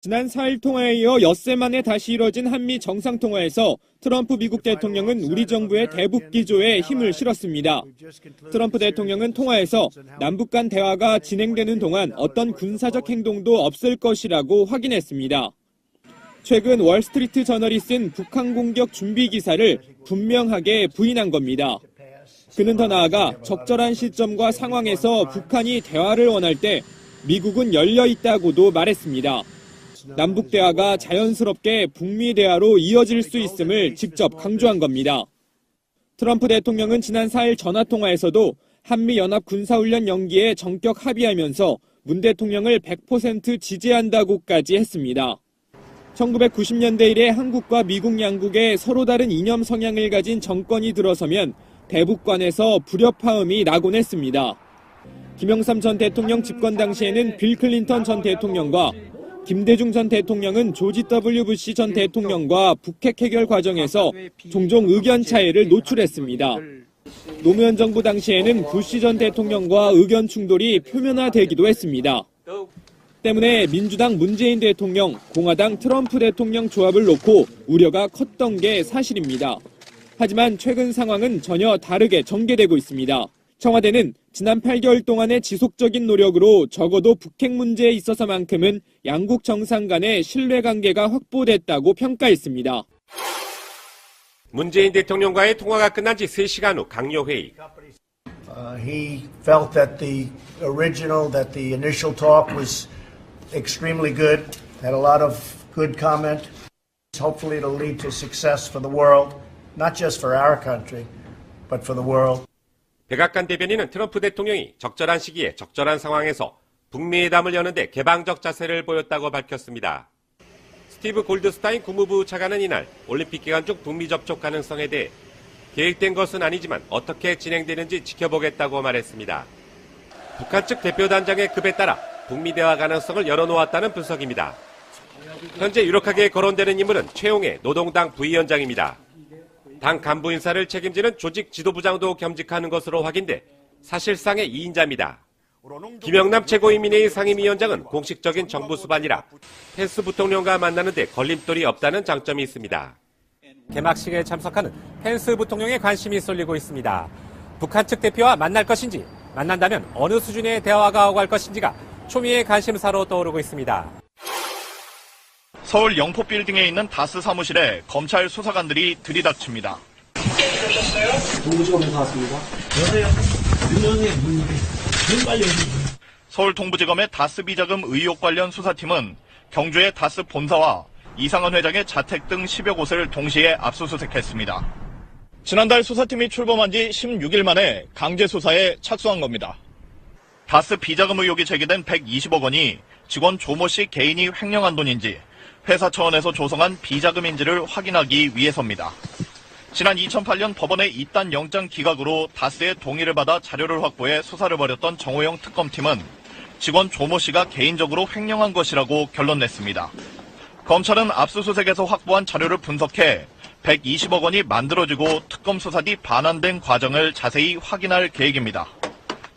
지난 4일 통화에 이어 엿새 만에 다시 이뤄진 한미 정상통화에서 트럼프 미국 대통령은 우리 정부의 대북 기조에 힘을 실었습니다. 트럼프 대통령은 통화에서 남북 간 대화가 진행되는 동안 어떤 군사적 행동도 없을 것이라고 확인했습니다. 최근 월스트리트 저널이 쓴 북한 공격 준비 기사를 분명하게 부인한 겁니다. 그는 더 나아가 적절한 시점과 상황에서 북한이 대화를 원할 때 미국은 열려 있다고도 말했습니다. 남북 대화가 자연스럽게 북미 대화로 이어질 수 있음을 직접 강조한 겁니다. 트럼프 대통령은 지난 4일 전화통화에서도 한미 연합 군사훈련 연기에 전격 합의하면서 문 대통령을 100% 지지한다고까지 했습니다. 1990년대 이래 한국과 미국 양국의 서로 다른 이념 성향을 가진 정권이 들어서면 대북관에서 불협화음이 나곤 했습니다. 김영삼 전 대통령 집권 당시에는 빌 클린턴 전 대통령과 김대중 전 대통령은 조지 W. 부시 전 대통령과 북핵 해결 과정에서 종종 의견 차이를 노출했습니다. 노무현 정부 당시에는 부시 전 대통령과 의견 충돌이 표면화되기도 했습니다. 때문에 민주당 문재인 대통령, 공화당 트럼프 대통령 조합을 놓고 우려가 컸던 게 사실입니다. 하지만 최근 상황은 전혀 다르게 전개되고 있습니다. 청와대는 지난 8개월 동안의 지속적인 노력으로 적어도 북핵 문제에 있어서만큼은 양국 정상 간의 신뢰관계가 확보됐다고 평가했습니다. 문재인 대통령과의 통화가 끝난 지 3시간 후 강요회의. He felt that the initial talk was extremely good, had a lot of good comment. Hopefully it'll lead to success for the world, not just for our country, but for the world. 백악관 대변인은 트럼프 대통령이 적절한 시기에 적절한 상황에서 북미회담을 여는데 개방적 자세를 보였다고 밝혔습니다. 스티브 골드스타인 국무부 차관은 이날 올림픽 기간 중 북미 접촉 가능성에 대해 계획된 것은 아니지만 어떻게 진행되는지 지켜보겠다고 말했습니다. 북한 측 대표단장의 급에 따라 북미 대화 가능성을 열어놓았다는 분석입니다. 현재 유력하게 거론되는 인물은 최용해 노동당 부위원장입니다. 당 간부 인사를 책임지는 조직 지도부장도 겸직하는 것으로 확인돼 사실상의 2인자입니다. 김영남 최고인민회의 상임위원장은 공식적인 정부 수반이라 펜스 부통령과 만나는데 걸림돌이 없다는 장점이 있습니다. 개막식에 참석하는 펜스 부통령에 관심이 쏠리고 있습니다. 북한 측 대표와 만날 것인지, 만난다면 어느 수준의 대화가 오갈 것인지가 초미의 관심사로 떠오르고 있습니다. 서울 영포 빌딩에 있는 다스 사무실에 검찰 수사관들이 들이닥칩니다. 동부지검에서 왔습니다. 여세요. 윤영의 문입이 제일 빨리 오세요. 서울 동부지검의 다스 비자금 의혹 관련 수사팀은 경주의 다스 본사와 이상은 회장의 자택 등 10여 곳을 동시에 압수수색했습니다. 지난달 수사팀이 출범한 지 16일 만에 강제 수사에 착수한 겁니다. 다스 비자금 의혹이 제기된 120억 원이 직원 조모 씨 개인이 횡령한 돈인지 회사 차원에서 조성한 비자금인지를 확인하기 위해서입니다. 지난 2008년 법원의 이단 영장 기각으로 다스의 동의를 받아 자료를 확보해 수사를 벌였던 정호영 특검팀은 직원 조모 씨가 개인적으로 횡령한 것이라고 결론 냈습니다. 검찰은 압수수색에서 확보한 자료를 분석해 120억 원이 만들어지고 특검 수사 뒤 반환된 과정을 자세히 확인할 계획입니다.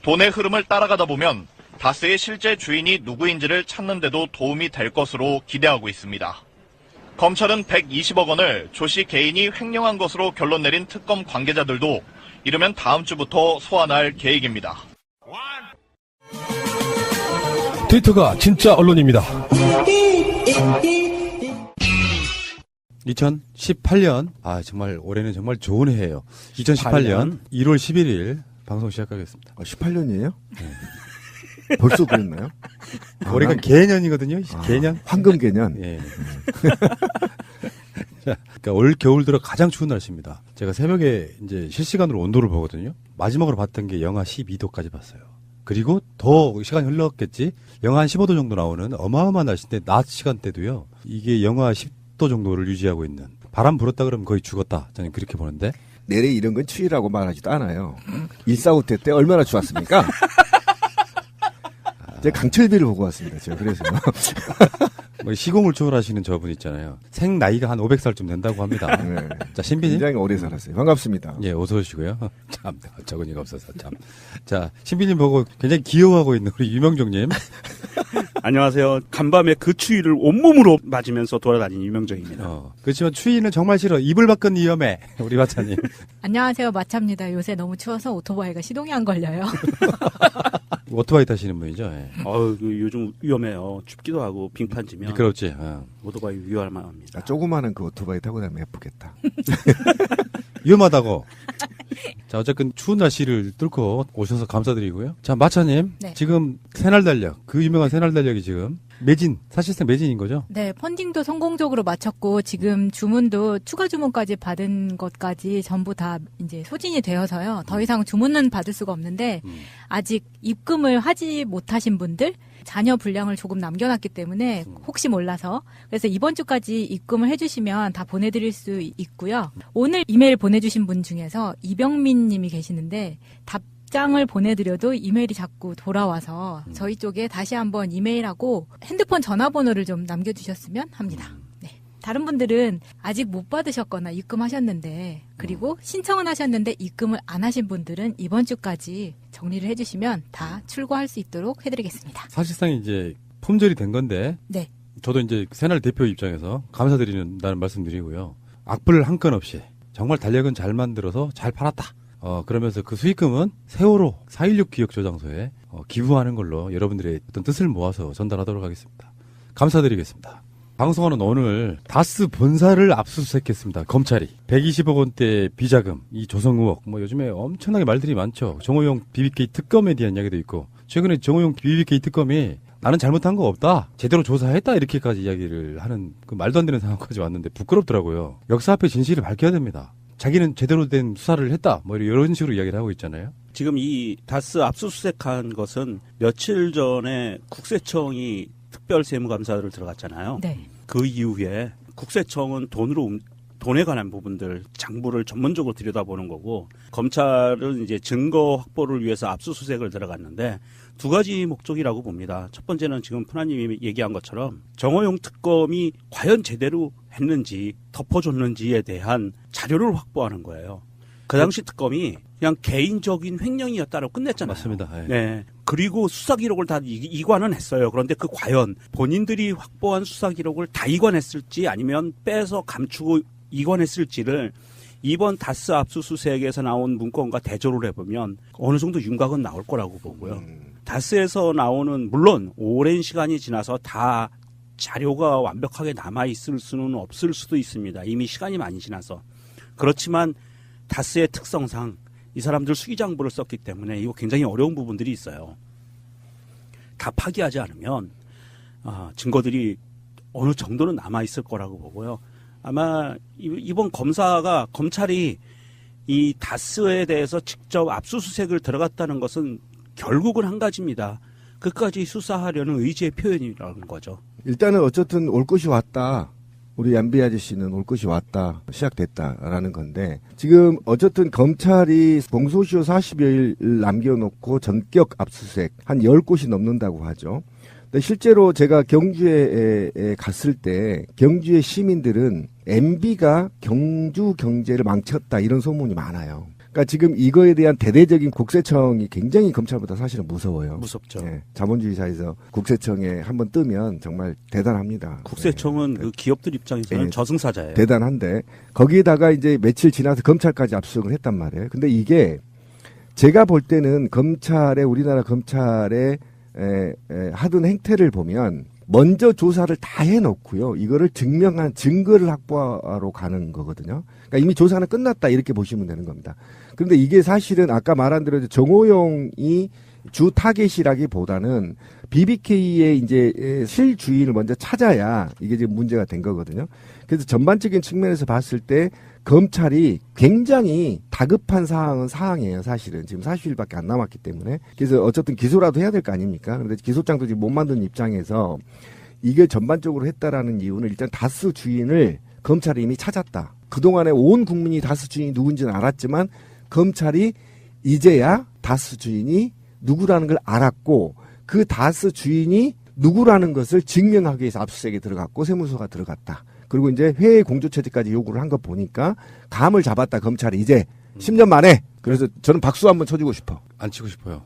돈의 흐름을 따라가다 보면 다스의 실제 주인이 누구인지를 찾는 데도 도움이 될 것으로 기대하고 있습니다. 검찰은 120억 원을 조 씨 개인이 횡령한 것으로 결론 내린 특검 관계자들도 이르면 다음 주부터 소환할 계획입니다. 트위터가 진짜 언론입니다. 2018년, 정말 올해는 정말 좋은 해예요. 2018년 1월 11일 방송 시작하겠습니다. 18년이에요? 네. 벌써 그랬나요? 올해가 개년이거든요. 개년. 황금 개년. 예. 그러니까 올 겨울 들어 가장 추운 날씨입니다. 제가 새벽에 이제 실시간으로 온도를 보거든요. 마지막으로 봤던 게 영하 12도까지 봤어요. 그리고 더 시간이 흘렀겠지. 영하 한 15도 정도 나오는 어마어마한 날씨인데 낮 시간대도요. 이게 영하 10도 정도를 유지하고 있는. 바람 불었다 그러면 거의 죽었다. 저는 그렇게 보는데. 내래 이런 건 추위라고 말하지도 않아요. 1.4.5 때 얼마나 추웠습니까? 제가 강철비를 보고 왔습니다. 제가 그래서. 시공을 초월하시는 저분 있잖아요. 생 나이가 한 500살쯤 된다고 합니다. 네. 자, 신비님. 굉장히 오래 살았어요. 반갑습니다. 예, 어서 오시고요. 참, 어처구니가 없어서 참. 자, 신비님 보고 굉장히 귀여워하고 있는 우리 유명종님. 안녕하세요. 간밤에 그 추위를 온몸으로 맞으면서 돌아다니는 유명정입니다. 그렇지만 추위는 정말 싫어. 이불 밖은 위험해. 우리 마차님. 안녕하세요. 마차입니다. 요새 너무 추워서 오토바이가 시동이 안 걸려요. 오토바이 타시는 분이죠. 예. 요즘 위험해요. 춥기도 하고 빙판지면. 미끄럽지. 오토바이 위험합니다. 조그마한 그 오토바이 타고 다니면 예쁘겠다. 위험하다고. 자, 어쨌든 추운 날씨를 뚫고 오셔서 감사드리고요. 자, 마차님. 네. 지금 새날 달력. 그 유명한 새날 달력이 지금 매진, 사실상 매진인 거죠? 네, 펀딩도 성공적으로 마쳤고 지금 주문도 추가 주문까지 받은 것까지 전부 다 이제 소진이 되어서요. 더 이상 주문은 받을 수가 없는데 아직 입금을 하지 못하신 분들 자녀 분량을 조금 남겨놨기 때문에 혹시 몰라서 그래서 이번 주까지 입금을 해주시면 다 보내드릴 수 있고요. 오늘 이메일 보내주신 분 중에서 이병민 님이 계시는데 답장을 보내드려도 이메일이 자꾸 돌아와서 저희 쪽에 다시 한번 이메일하고 핸드폰 전화번호를 좀 남겨주셨으면 합니다. 네. 다른 분들은 아직 못 받으셨거나 입금하셨는데 그리고 신청은 하셨는데 입금을 안 하신 분들은 이번 주까지 정리를 해주시면 다 출고할 수 있도록 해드리겠습니다. 사실상 이제 품절이 된 건데. 네. 저도 이제 새날 대표 입장에서 감사드린다는 말씀드리고요. 악플 한 건 없이 정말 달력은 잘 만들어서 잘 팔았다. 그러면서 그 수익금은 세월호 4.16 기억저장소에 기부하는 걸로 여러분들의 어떤 뜻을 모아서 전달하도록 하겠습니다. 감사드리겠습니다. 방송하는 오늘 다스 본사를 압수수색했습니다. 검찰이 120억 원대 비자금, 이 조성 의혹, 요즘에 엄청나게 말들이 많죠. 정호용 BBK 특검에 대한 이야기도 있고 최근에 정호용 BBK 특검이 나는 잘못한 거 없다, 제대로 조사했다 이렇게까지 이야기를 하는 그 말도 안 되는 상황까지 왔는데 부끄럽더라고요. 역사 앞에 진실을 밝혀야 됩니다. 자기는 제대로 된 수사를 했다, 이런 식으로 이야기를 하고 있잖아요. 지금 이 다스 압수수색한 것은 며칠 전에 국세청이 특별세무감사를 들어갔잖아요. 네. 그 이후에 국세청은 돈에 관한 부분들 장부를 전문적으로 들여다보는 거고 검찰은 이제 증거 확보를 위해서 압수수색을 들어갔는데 두 가지 목적이라고 봅니다. 첫 번째는 지금 푸나님이 얘기한 것처럼 정호용 특검이 과연 제대로 했는지 덮어줬는지에 대한 자료를 확보하는 거예요. 그 당시 특검이 그냥 개인적인 횡령이었다고 끝냈잖아요. 맞습니다. 네. 그리고 수사 기록을 다 이관은 했어요. 그런데 그 과연 본인들이 확보한 수사 기록을 다 이관했을지 아니면 빼서 감추고 이관했을지를 이번 다스 압수수색에서 나온 문건과 대조를 해보면 어느 정도 윤곽은 나올 거라고 보고요. 다스에서 나오는, 물론 오랜 시간이 지나서 다 자료가 완벽하게 남아있을 수는 없을 수도 있습니다. 이미 시간이 많이 지나서. 그렇지만 다스의 특성상 이 사람들 수기장부를 썼기 때문에 이거 굉장히 어려운 부분들이 있어요. 다 파기하지 않으면 증거들이 어느 정도는 남아있을 거라고 보고요. 아마 이번 검찰이 이 다스에 대해서 직접 압수수색을 들어갔다는 것은 결국은 한 가지입니다. 끝까지 수사하려는 의지의 표현이라는 거죠. 일단은 어쨌든 올 것이 왔다. 우리 MB 아저씨는 올 것이 왔다. 시작됐다라는 건데 지금 어쨌든 검찰이 공소시효 40여일 남겨놓고 전격 압수수색 한 10곳이 넘는다고 하죠. 근데 실제로 제가 경주에 갔을 때 경주의 시민들은 MB가 경주 경제를 망쳤다 이런 소문이 많아요. 그러니까 지금 이거에 대한 대대적인 국세청이 굉장히 검찰보다 사실은 무서워요. 무섭죠. 네, 자본주의 사회에서 국세청에 한번 뜨면 정말 대단합니다. 국세청은 그 기업들 입장에서는 저승사자예요. 대단한데 거기에다가 이제 며칠 지나서 검찰까지 압수수색을 했단 말이에요. 근데 이게 제가 볼 때는 우리나라 검찰의 하던 행태를 보면 먼저 조사를 다 해놓고요. 이거를 증명한 증거를 확보하러 가는 거거든요. 그러니까 이미 조사는 끝났다 이렇게 보시면 되는 겁니다. 그런데 이게 사실은 아까 말한 대로 정호용이 주 타겟이라기보다는 BBK의 이제 실주인을 먼저 찾아야 이게 지금 문제가 된 거거든요. 그래서 전반적인 측면에서 봤을 때 검찰이 굉장히 다급한 상황이에요. 사실은 지금 40일밖에 안 남았기 때문에. 그래서 어쨌든 기소라도 해야 될 거 아닙니까? 그런데 기소장도 지금 못 만든 입장에서 이게 전반적으로 했다라는 이유는 일단 다스 주인을 검찰이 이미 찾았다. 그동안에 온 국민이 다스 주인이 누군지는 알았지만 검찰이 이제야 다스 주인이 누구라는 걸 알았고 그 다스 주인이 누구라는 것을 증명하기 위해서 압수수색에 들어갔고 세무서가 들어갔다. 그리고 이제 회의 공조처지까지 요구를 한 거 보니까 감을 잡았다 검찰이 이제 10년 만에. 그래서 저는 박수 한번 쳐주고 싶어. 안 치고 싶어요.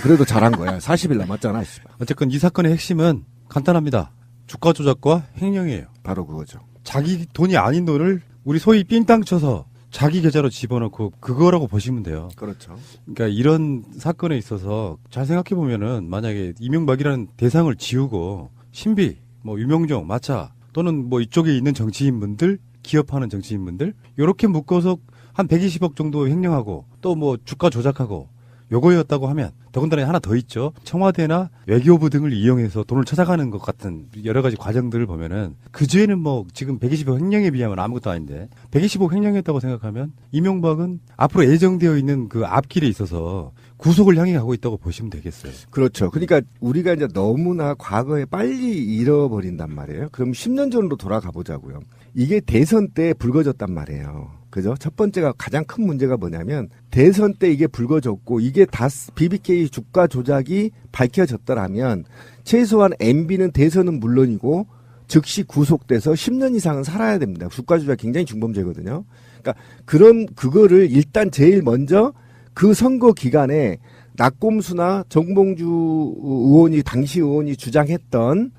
그래도 잘한 거야. 40일 남았잖아. 어쨌건 이 사건의 핵심은 간단합니다. 주가 조작과 횡령이에요. 바로 그거죠. 자기 돈이 아닌 돈을 우리 소위 삥땅 쳐서 자기 계좌로 집어넣고 그거라고 보시면 돼요. 그렇죠. 그러니까 이런 사건에 있어서 잘 생각해 보면은 만약에 이명박이라는 대상을 지우고 신비, 뭐 유명종, 마차 또는 뭐 이쪽에 있는 정치인분들, 기업하는 정치인분들 요렇게 묶어서 한 120억 정도 횡령하고 또 뭐 주가 조작하고 요거였다고 하면 더군다나 하나 더 있죠. 청와대나 외교부 등을 이용해서 돈을 찾아가는 것 같은 여러 가지 과정들을 보면은 그 죄는 뭐 지금 120억 횡령에 비하면 아무것도 아닌데 120억 횡령했다고 생각하면 이명박은 앞으로 예정되어 있는 그 앞길에 있어서 구속을 향해 가고 있다고 보시면 되겠어요. 그렇죠. 그러니까 우리가 이제 너무나 과거에 빨리 잃어버린단 말이에요. 그럼 10년 전으로 돌아가 보자고요. 이게 대선 때 불거졌단 말이에요. 그죠? 첫 번째가 가장 큰 문제가 뭐냐면 대선 때 이게 불거졌고 이게 다스 BBK 주가 조작이 밝혀졌더라면 최소한 MB는 대선은 물론이고 즉시 구속돼서 10년 이상은 살아야 됩니다. 주가 조작 굉장히 중범죄거든요. 그러니까 그거를 일단 제일 먼저 그 선거 기간에 낙곰수나 정봉주 의원이 당시 의원이 주장했던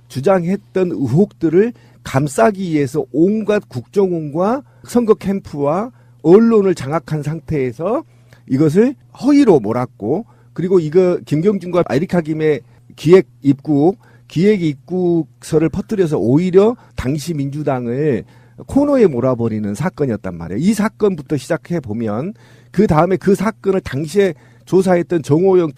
의혹들을 감싸기 위해서 온갖 국정원과 선거 캠프와 언론을 장악한 상태에서 이것을 허위로 몰았고 그리고 이거 김경준과 에리카 김의 기획 입국서를 퍼뜨려서 오히려 당시 민주당을 코너에 몰아버리는 사건이었단 말이에요. 이 사건부터 시작해 보면 그 다음에 그 사건을 당시에 조사했던 정호영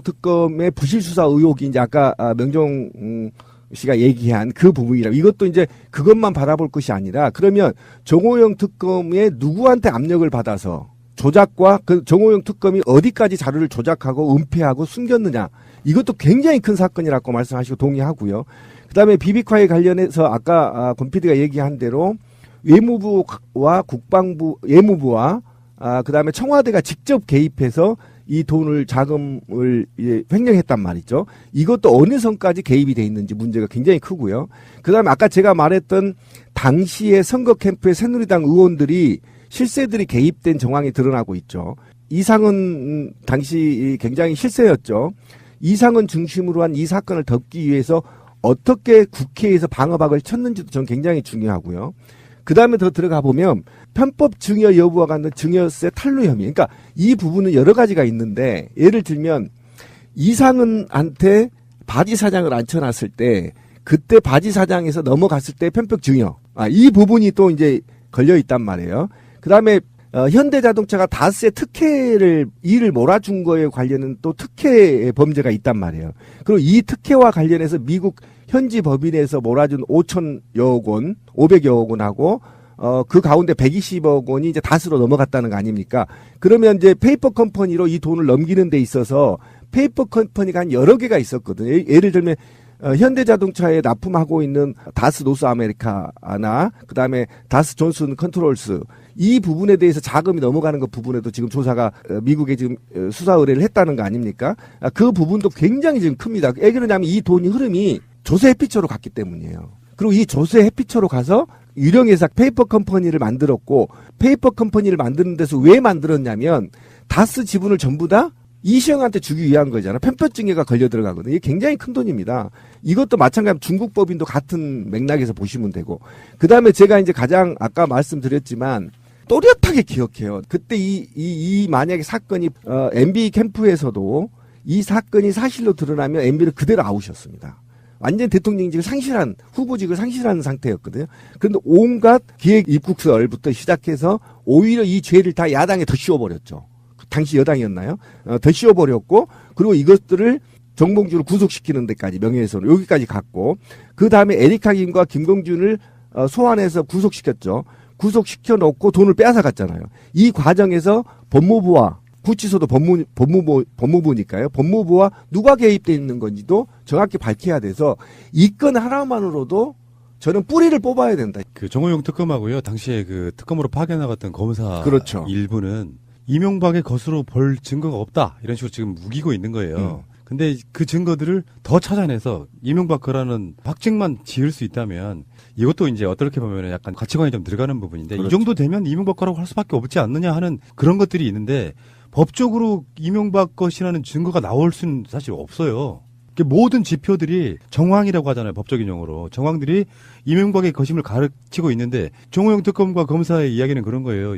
특검의 부실 수사 의혹이 이제 아까 명종 씨가 얘기한 그 부분이라 이것도 이제 그것만 바라볼 것이 아니라 그러면 정호영 특검에 누구한테 압력을 받아서 조작과 그 정호영 특검이 어디까지 자료를 조작하고 은폐하고 숨겼느냐 이것도 굉장히 큰 사건이라고 말씀하시고 동의하고요. 그다음에 비비콰에 관련해서 아까 권 PD가 얘기한 대로 외무부와 국방부 예무부와 그다음에 청와대가 직접 개입해서 이 돈을 자금을 횡령했단 말이죠. 이것도 어느 선까지 개입이 돼 있는지 문제가 굉장히 크고요. 그다음에 아까 제가 말했던 당시에 선거 캠프의 새누리당 의원들이 실세들이 개입된 정황이 드러나고 있죠. 이상은 당시 굉장히 실세였죠. 이상은 중심으로 한 이 사건을 덮기 위해서 어떻게 국회에서 방어박을 쳤는지도 저는 굉장히 중요하고요. 그 다음에 더 들어가 보면 편법 증여 여부와 관련 증여세 탈루 혐의. 그러니까 이 부분은 여러 가지가 있는데 예를 들면 이상은한테 바지 사장을 앉혀놨을 때 그때 바지 사장에서 넘어갔을 때 편법 증여. 이 부분이 또 이제 걸려 있단 말이에요. 그 다음에 현대자동차가 다스의 일을 몰아준 거에 관련은 또 특혜 범죄가 있단 말이에요. 그리고 이 특혜와 관련해서 미국 현지 법인에서 몰아준 5천여억 원, 500여억 원하고 그 가운데 120억 원이 이제 다스로 넘어갔다는 거 아닙니까? 그러면 이제 페이퍼 컴퍼니로 이 돈을 넘기는 데 있어서 페이퍼 컴퍼니가 한 여러 개가 있었거든요. 예를 들면 현대자동차에 납품하고 있는 다스 노스 아메리카나 그다음에 다스 존슨 컨트롤스 이 부분에 대해서 자금이 넘어가는 것 부분에도 지금 조사가 미국에 지금 수사 의뢰를 했다는 거 아닙니까? 그 부분도 굉장히 지금 큽니다. 왜 그러냐면 이 돈이 흐름이 조세 해피처로 갔기 때문이에요. 그리고 이 조세 해피처로 가서 유령회사 페이퍼 컴퍼니를 만들었고 페이퍼 컴퍼니를 만드는 데서 왜 만들었냐면 다스 지분을 전부 다 이시영한테 주기 위한 거잖아. 편법증여가 걸려 들어가거든요. 이게 굉장히 큰 돈입니다. 이것도 마찬가지로 중국 법인도 같은 맥락에서 보시면 되고. 그 다음에 제가 이제 가장 아까 말씀드렸지만 또렷하게 기억해요. 그때 만약에 사건이 MB 캠프에서도 이 사건이 사실로 드러나면 MB를 그대로 아웃이었습니다. 완전 대통령직을 상실한 후보직을 상실하는 상태였거든요. 그런데 온갖 기획 입국설부터 시작해서 오히려 이 죄를 다 야당에 더 씌워버렸죠. 당시 여당이었나요? 더 씌워버렸고 그리고 이것들을 정봉주를 구속시키는 데까지 명예훼손을 여기까지 갔고 그 다음에 에리카 김과 김경준을 소환해서 구속시켰죠. 구속시켜 놓고 돈을 빼앗아갔잖아요. 이 과정에서 법무부와 구치소도 법무부니까요. 법무부와 누가 개입돼 있는 건지도 정확히 밝혀야 돼서 이 건 하나만으로도 저는 뿌리를 뽑아야 된다. 그 정호영 특검하고요. 당시에 그 특검으로 파견나갔던 검사 그렇죠. 일부는 이명박의 것으로 볼 증거가 없다. 이런 식으로 지금 우기고 있는 거예요. 근데 그 증거들을 더 찾아내서 이명박 거라는 확증만 지을 수 있다면 이것도 이제 어떻게 보면 약간 가치관이 좀 들어가는 부분인데 그렇죠. 이 정도 되면 이명박 거라고 할 수밖에 없지 않느냐 하는 그런 것들이 있는데 법적으로 이명박 것이라는 증거가 나올 수는 사실 없어요. 그 모든 지표들이 정황이라고 하잖아요. 법적인 용어로. 정황들이 이명박의 거심을 가르치고 있는데 정호영 특검과 검사의 이야기는 그런 거예요.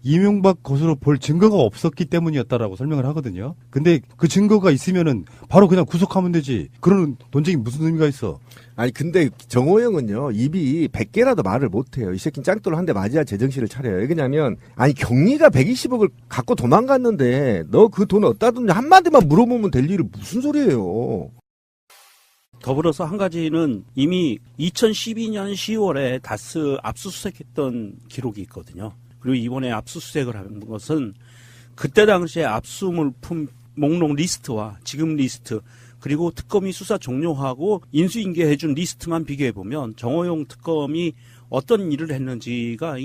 이명박 것으로 볼 증거가 없었기 때문이었다라고 설명을 하거든요. 근데 그 증거가 있으면은 바로 그냥 구속하면 되지. 그런 논쟁이 무슨 의미가 있어? 아니 근데 정호영은요 입이 100개라도 말을 못해요. 이 새끼는 짱돌로 한 대 맞아야 제정신을 차려요. 왜 그러냐면 아니 경리가 120억을 갖고 도망갔는데 너 그 돈 어디다 뒀냐 한마디만 물어보면 될 일을 무슨 소리예요. 더불어서 한 가지는 이미 2012년 10월에 다스 압수수색했던 기록이 있거든요. 그리고 이번에 압수수색을 한 것은 그때 당시에 압수물품 목록 리스트와 지금 리스트 그리고 특검이 수사 종료하고 인수인계해준 리스트만 비교해보면 정호영 특검이 어떤 일을 했는지가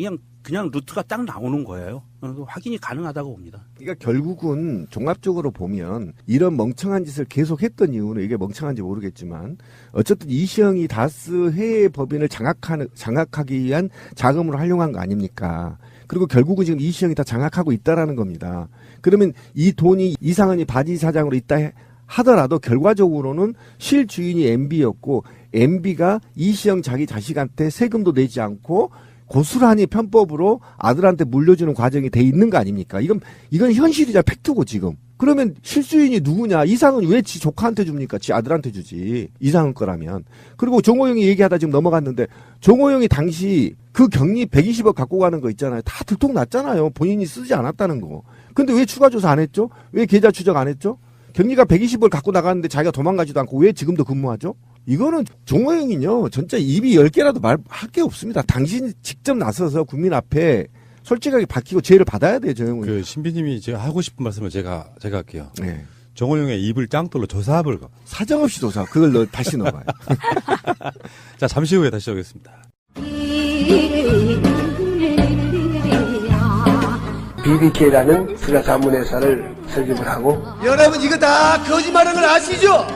그냥 루트가 딱 나오는 거예요. 확인이 가능하다고 봅니다. 그러니까 결국은 종합적으로 보면 이런 멍청한 짓을 계속했던 이유는 이게 멍청한지 모르겠지만 어쨌든 이시영이 다스 해외 법인을 장악하기 위한 자금으로 활용한 거 아닙니까? 그리고 결국은 지금 이시영이 다 장악하고 있다라는 겁니다. 그러면 이 돈이 이상은이 바지 사장으로 있다 하더라도 결과적으로는 실주인이 MB였고 MB가 이시영 자기 자식한테 세금도 내지 않고 고스란히 편법으로 아들한테 물려주는 과정이 돼 있는 거 아닙니까? 이건 현실이자 팩트고 지금. 그러면 실수인이 누구냐? 이상은 왜 지 조카한테 줍니까? 지 아들한테 주지. 이상은 거라면. 그리고 정호영이 얘기하다 지금 넘어갔는데 정호영이 당시 그 격리 120억 갖고 가는 거 있잖아요. 다 들통났잖아요. 본인이 쓰지 않았다는 거. 근데 왜 추가 조사 안 했죠? 왜 계좌 추적 안 했죠? 격리가 120을 갖고 나갔는데 자기가 도망가지도 않고 왜 지금도 근무하죠? 이거는 정호영이요. 진짜 입이 10개라도 말할 게 없습니다. 당신이 직접 나서서 국민 앞에 솔직하게 밝히고 죄를 받아야 돼요, 저 형은. 그 신비님이 제가 하고 싶은 말씀을 제가 할게요. 네. 정호영의 입을 짱돌로 조사합을 가. 사정없이 조사. 그걸 다시 넣어봐요. 자, 잠시 후에 다시 오겠습니다. BBK라는 수사 자문회사를 설립을 하고 여러분 이거 다 거짓말하는 걸 아시죠?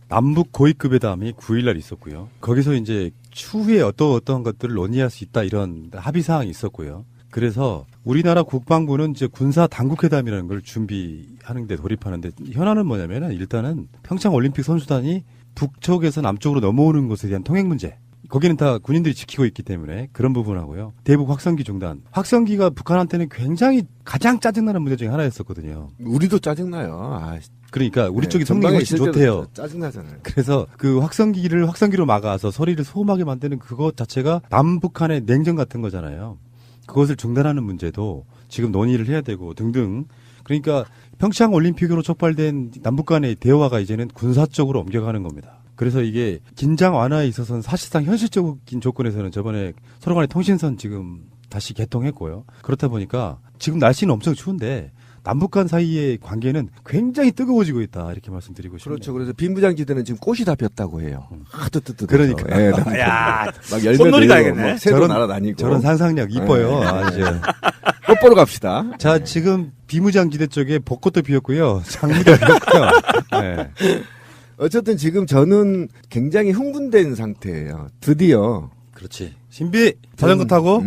남북 고위급 회담이 9일날 있었고요. 거기서 이제 추후에 어떠한 것들을 논의할 수 있다 이런 합의 사항이 있었고요. 그래서 우리나라 국방부는 이제 군사 당국 회담이라는 걸 준비하는 데 돌입하는데 현안은 뭐냐면은 일단은 평창 올림픽 선수단이 북쪽에서 남쪽으로 넘어오는 것에 대한 통행 문제. 거기는 다 군인들이 지키고 있기 때문에 그런 부분하고요. 대북 확성기 중단. 확성기가 북한한테는 굉장히 가장 짜증나는 문제 중에 하나였었거든요. 우리도 짜증나요. 그러니까 우리 네, 쪽이 성능이 훨씬 좋대요. 짜증나잖아요. 그래서 그 확성기로 막아서 소리를 소음하게 만드는 그것 자체가 남북한의 냉전 같은 거잖아요. 그것을 중단하는 문제도 지금 논의를 해야 되고 등등. 그러니까 평창 올림픽으로 촉발된 남북 간의 대화가 이제는 군사적으로 옮겨가는 겁니다. 그래서 이게 긴장 완화에 있어서는 사실상 현실적인 조건에서는 저번에 서로 간의 통신선 지금 다시 개통했고요. 그렇다 보니까 지금 날씨는 엄청 추운데 남북 간 사이의 관계는 굉장히 뜨거워지고 있다 이렇게 말씀드리고 싶네요. 그렇죠. 그래서 빈부장지대는 지금 꽃이 다 폈다고 해요. 하도 뜨뜻. 그러니까. 예, 야, 막 열매 손놀이 들고 가야겠네. 막 새도 날아다니고. 저런 상상력 이뻐요. 아주. 꽃 보러 갑시다. 자, 지금 비무장지대 쪽에 벚꽃도 피었고요. 장미도 피었고요. 네. 어쨌든 지금 저는 굉장히 흥분된 상태예요. 드디어. 그렇지. 신비 자전거 타고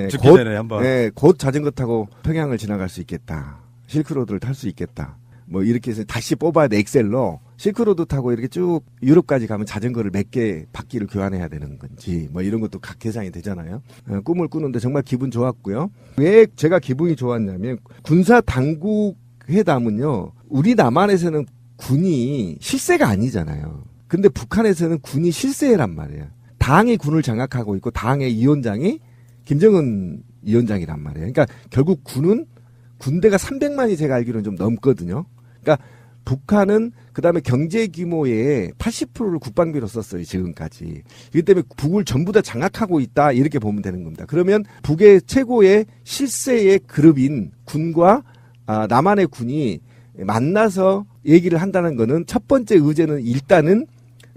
죽기 전에 한번. 네, 곧 자전거 타고 평양을 지나갈 수 있겠다. 실크로드를 탈 수 있겠다. 뭐 이렇게 해서 다시 뽑아야 돼. 엑셀로 실크로드 타고 이렇게 쭉 유럽까지 가면 자전거를 몇 개 바퀴를 교환해야 되는 건지 뭐 이런 것도 각 계산이 되잖아요. 꿈을 꾸는데 정말 기분 좋았고요. 왜 제가 기분이 좋았냐면 군사 당국 회담은요. 우리 남한에서는 군이 실세가 아니잖아요. 근데 북한에서는 군이 실세란 말이에요. 당이 군을 장악하고 있고 당의 위원장이 김정은 위원장이란 말이에요. 그러니까 결국 군은 군대가 300만이 제가 알기로는 좀 넘거든요. 그러니까 북한은 그다음에 경제 규모의 80%를 국방비로 썼어요. 지금까지. 그렇기 때문에 북을 전부 다 장악하고 있다 이렇게 보면 되는 겁니다. 그러면 북의 최고의 실세의 그룹인 군과 남한의 군이 만나서 얘기를 한다는 거는 첫 번째 의제는 일단은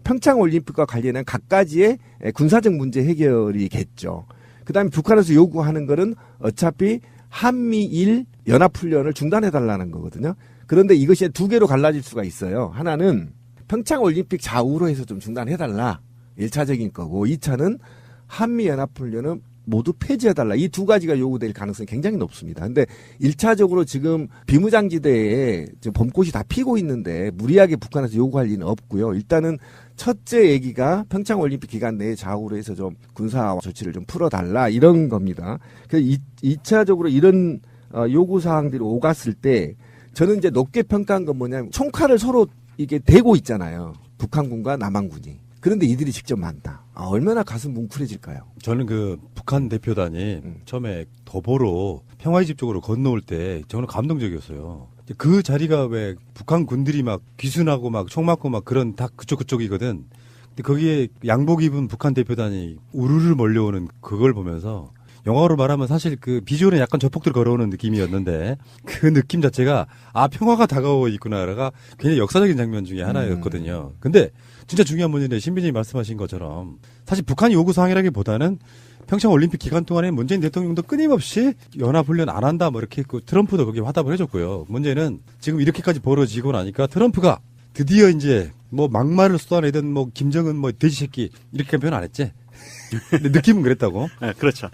평창올림픽과 관련한 각가지의 군사적 문제 해결이겠죠. 그 다음에 북한에서 요구하는 거는 어차피 한미일 연합훈련을 중단해달라는 거거든요. 그런데 이것이 두 개로 갈라질 수가 있어요. 하나는 평창올림픽 좌우로 해서 좀 중단해달라. 1차적인 거고 2차는 한미연합훈련은 모두 폐지해달라. 이 두 가지가 요구될 가능성이 굉장히 높습니다. 근데 1차적으로 지금 비무장지대에 지금 봄꽃이 다 피고 있는데 무리하게 북한에서 요구할 리는 없고요. 일단은 첫째 얘기가 평창올림픽 기간 내에 좌우로 해서 좀 군사 조치를 좀 풀어달라 이런 겁니다. 그래서 2차적으로 이런 요구사항들이 오갔을 때 저는 이제 높게 평가한 건 뭐냐면 총칼을 서로 이게 대고 있잖아요. 북한군과 남한군이. 그런데 이들이 직접 만다. 얼마나 가슴 뭉클해질까요? 저는 그 북한 대표단이 처음에 도보로 평화의 집 쪽으로 건너올 때 저는 감동적이었어요. 그 자리가 왜 북한 군들이 막 귀순하고 막 총 맞고 막 그런 다 그쪽이거든. 근데 거기에 양복 입은 북한 대표단이 우르르 몰려오는 그걸 보면서 영화로 말하면 사실 그 비주얼은 약간 저폭들 걸어오는 느낌이었는데 그 느낌 자체가 평화가 다가오고 있구나가 굉장히 역사적인 장면 중에 하나였거든요. 근데 진짜 중요한 문제인데 신비님이 말씀하신 것처럼 사실 북한이 요구사항이라기보다는 평창올림픽 기간 동안에 문재인 대통령도 끊임없이 연합훈련 안 한다 뭐 이렇게 했고 트럼프도 거기에 화답을 해줬고요. 문제는 지금 이렇게까지 벌어지고 나니까 트럼프가 드디어 이제 뭐 막말을 쏟아내든 뭐 김정은 뭐 돼지 새끼 이렇게 표현 안 했지. 근데 느낌은 그랬다고. 네, 그렇죠.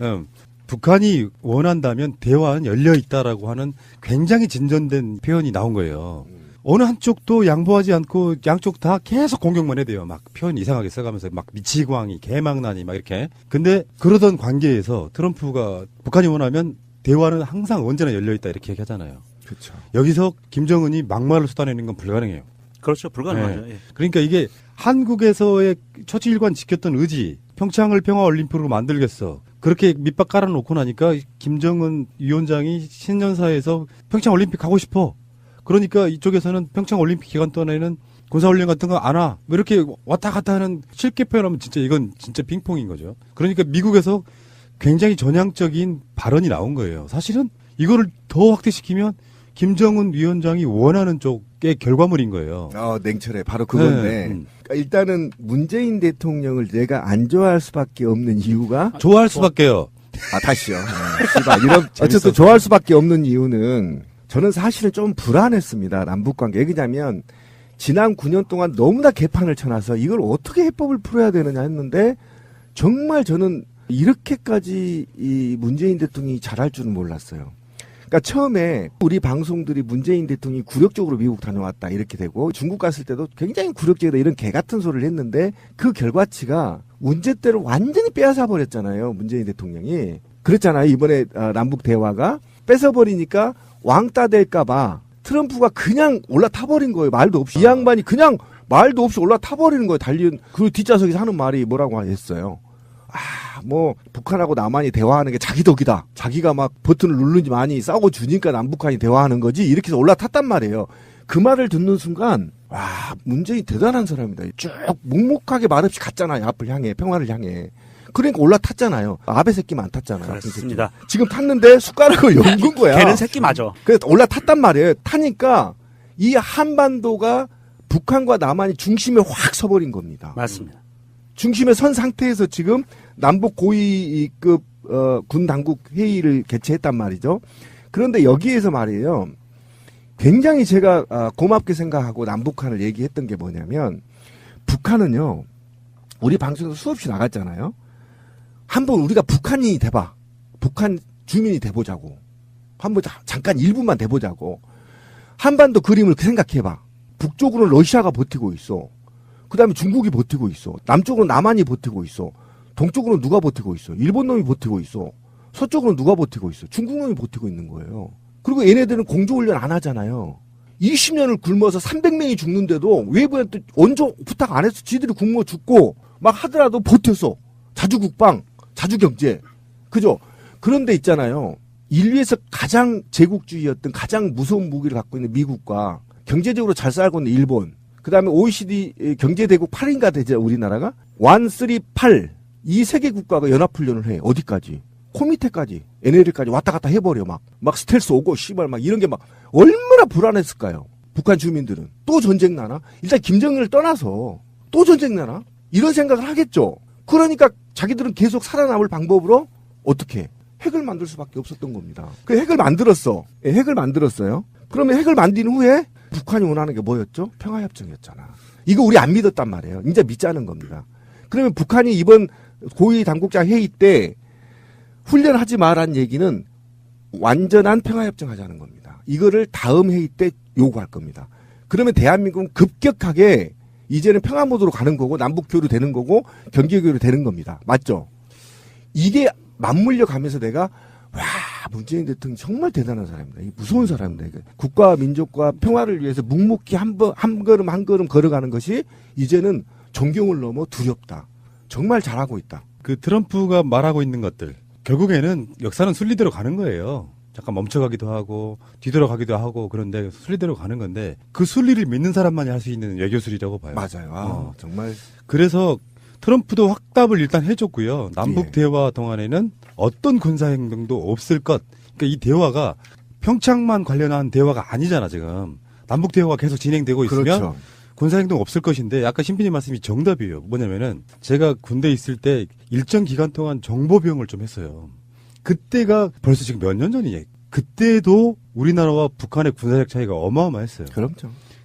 북한이 원한다면 대화는 열려 있다라고 하는 굉장히 진전된 표현이 나온 거예요. 어느 한쪽도 양보하지 않고 양쪽 다 계속 공격만 해야 돼요. 막 표현 이상하게 써가면서 막 미치광이 개망나니 막 이렇게. 근데 그러던 관계에서 트럼프가 북한이 원하면 대화는 항상 언제나 열려 있다 이렇게 얘기하잖아요. 그렇죠. 여기서 김정은이 막말을 쏟아내는 건 불가능해요. 그렇죠. 불가능하죠. 네. 예. 그러니까 이게 한국에서의 처치일관 지켰던 의지, 평창을 평화올림픽으로 만들겠어. 그렇게 밑밥 깔아놓고 나니까 김정은 위원장이 신년사에서 평창올림픽 가고 싶어. 그러니까 이쪽에서는 평창올림픽 기간 동안에는 군사훈련 같은 거 안 와. 뭐 이렇게 왔다 갔다 하는 쉽게 표현하면 진짜 이건 진짜 핑퐁인 거죠. 그러니까 미국에서 굉장히 전향적인 발언이 나온 거예요. 사실은 이거를 더 확대시키면 김정은 위원장이 원하는 쪽의 결과물인 거예요. 냉철해. 바로 그건데. 그러니까 일단은 문재인 대통령을 내가 안 좋아할 수밖에 없는 이유가 좋아할 수밖에요. 다시요. 어쨌든 좋아할 수밖에 없는 이유는 저는 사실은 좀 불안했습니다. 남북관계. 왜냐하면 지난 9년 동안 너무나 개판을 쳐놔서 이걸 어떻게 해법을 풀어야 되느냐 했는데 정말 저는 이렇게까지 이 문재인 대통령이 잘할 줄은 몰랐어요. 그러니까 처음에 우리 방송들이 문재인 대통령이 굴욕적으로 미국 다녀왔다 이렇게 되고 중국 갔을 때도 굉장히 굴욕적이다 이런 개 같은 소리를 했는데 그 결과치가 문제 때를 완전히 빼앗아 버렸잖아요. 문재인 대통령이. 그랬잖아요. 이번에 남북 대화가 뺏어버리니까 왕따 될까봐 트럼프가 그냥 올라타버린 거예요. 말도 없이. 이 양반이 그냥 말도 없이 올라타버리는 거예요. 달린 그 뒷좌석에서 하는 말이 뭐라고 했어요. 북한하고 남한이 대화하는 게 자기 덕이다. 자기가 막 버튼을 누르지 많이 싸워 주니까 남북한이 대화하는 거지. 이렇게 해서 올라탔단 말이에요. 그 말을 듣는 순간, 문재인 대단한 사람이다. 쭉 묵묵하게 말없이 갔잖아요. 앞을 향해, 평화를 향해. 그러니까 올라탔잖아요. 아베 새끼만 안 탔잖아. 그렇습니다. 지금 탔는데 숟가락을 엮은 거야. 걔는 새끼 맞아. 그래서 올라탔단 말이에요. 타니까 이 한반도가 북한과 남한이 중심에 확 서버린 겁니다. 맞습니다. 중심에 선 상태에서 지금 남북 고위급 군 당국 회의를 개최했단 말이죠. 그런데 여기에서 말이에요. 굉장히 제가 고맙게 생각하고 남북한을 얘기했던 게 뭐냐면 북한은요. 우리 방송에서 수없이 나갔잖아요. 한번 우리가 북한인이 돼봐. 북한 주민이 돼보자고. 한번 잠깐 1분만 돼보자고. 한반도 그림을 생각해봐. 북쪽으로는 러시아가 버티고 있어. 그 다음에 중국이 버티고 있어. 남쪽으로 남한이 버티고 있어. 동쪽으로 누가 버티고 있어. 일본 놈이 버티고 있어. 서쪽으로 누가 버티고 있어. 중국 놈이 버티고 있는 거예요. 그리고 얘네들은 공조훈련 안 하잖아요. 20년을 굶어서 300명이 죽는데도 외부한테 원조 부탁 안 해서 지들이 굶어 죽고 막 하더라도 버텼어. 자주국방, 자주경제. 그죠? 그런데 있잖아요. 인류에서 가장 제국주의였던 가장 무서운 무기를 갖고 있는 미국과 경제적으로 잘 살고 있는 일본, 그 다음에 OECD 경제대국 8인가 되죠, 우리나라가? 1, 3, 8. 이 세 개 국가가 연합훈련을 해. 어디까지? 코미테까지. NLL까지 왔다 갔다 해버려, 막. 막 스텔스 오고, 씨발, 막 이런 게 막. 얼마나 불안했을까요? 북한 주민들은. 또 전쟁 나나? 일단 김정일을 떠나서 또 전쟁 나나? 이런 생각을 하겠죠. 그러니까 자기들은 계속 살아남을 방법으로 어떻게? 핵을 만들 수밖에 없었던 겁니다. 그 핵을 만들었어. 예, 핵을 만들었어요. 그러면 핵을 만든 후에 북한이 원하는 게 뭐였죠? 평화협정이었잖아. 이거 우리 안 믿었단 말이에요. 이제 믿자는 겁니다. 그러면 북한이 이번 고위 당국자 회의 때 훈련하지 마라는 얘기는 완전한 평화협정하자는 겁니다. 이거를 다음 회의 때 요구할 겁니다. 그러면 대한민국은 급격하게 이제는 평화 모드로 가는 거고 남북 교류 되는 거고 경제 교류 되는 겁니다. 맞죠? 이게 맞물려 가면서 내가 와 문재인 대통령 정말 대단한 사람이다. 무서운 사람이다. 국가와 민족과 평화를 위해서 묵묵히 한 걸음 한 걸음 걸어가는 것이 이제는 존경을 넘어 두렵다. 정말 잘하고 있다. 그 트럼프가 말하고 있는 것들 결국에는 역사는 순리대로 가는 거예요. 잠깐 멈춰가기도 하고 뒤돌아가기도 하고 그런데 순리대로 가는 건데 그 순리를 믿는 사람만이 할 수 있는 외교술이라고 봐요. 맞아요. 정말. 그래서 트럼프도 확답을 일단 해줬고요. 남북 대화 동안에는 어떤 군사 행동도 없을 것. 그러니까 이 대화가 평창만 관련한 대화가 아니잖아 지금. 남북 대화가 계속 진행되고 있으면 그렇죠. 군사 행동 없을 것인데 아까 신비님 말씀이 정답이에요. 뭐냐면은 제가 군대에 있을 때 일정 기간 동안 정보 비용을 좀 했어요. 그때가 벌써 지금 몇 년 전이에요. 그때도 우리나라와 북한의 군사력 차이가 어마어마했어요. 그럼요.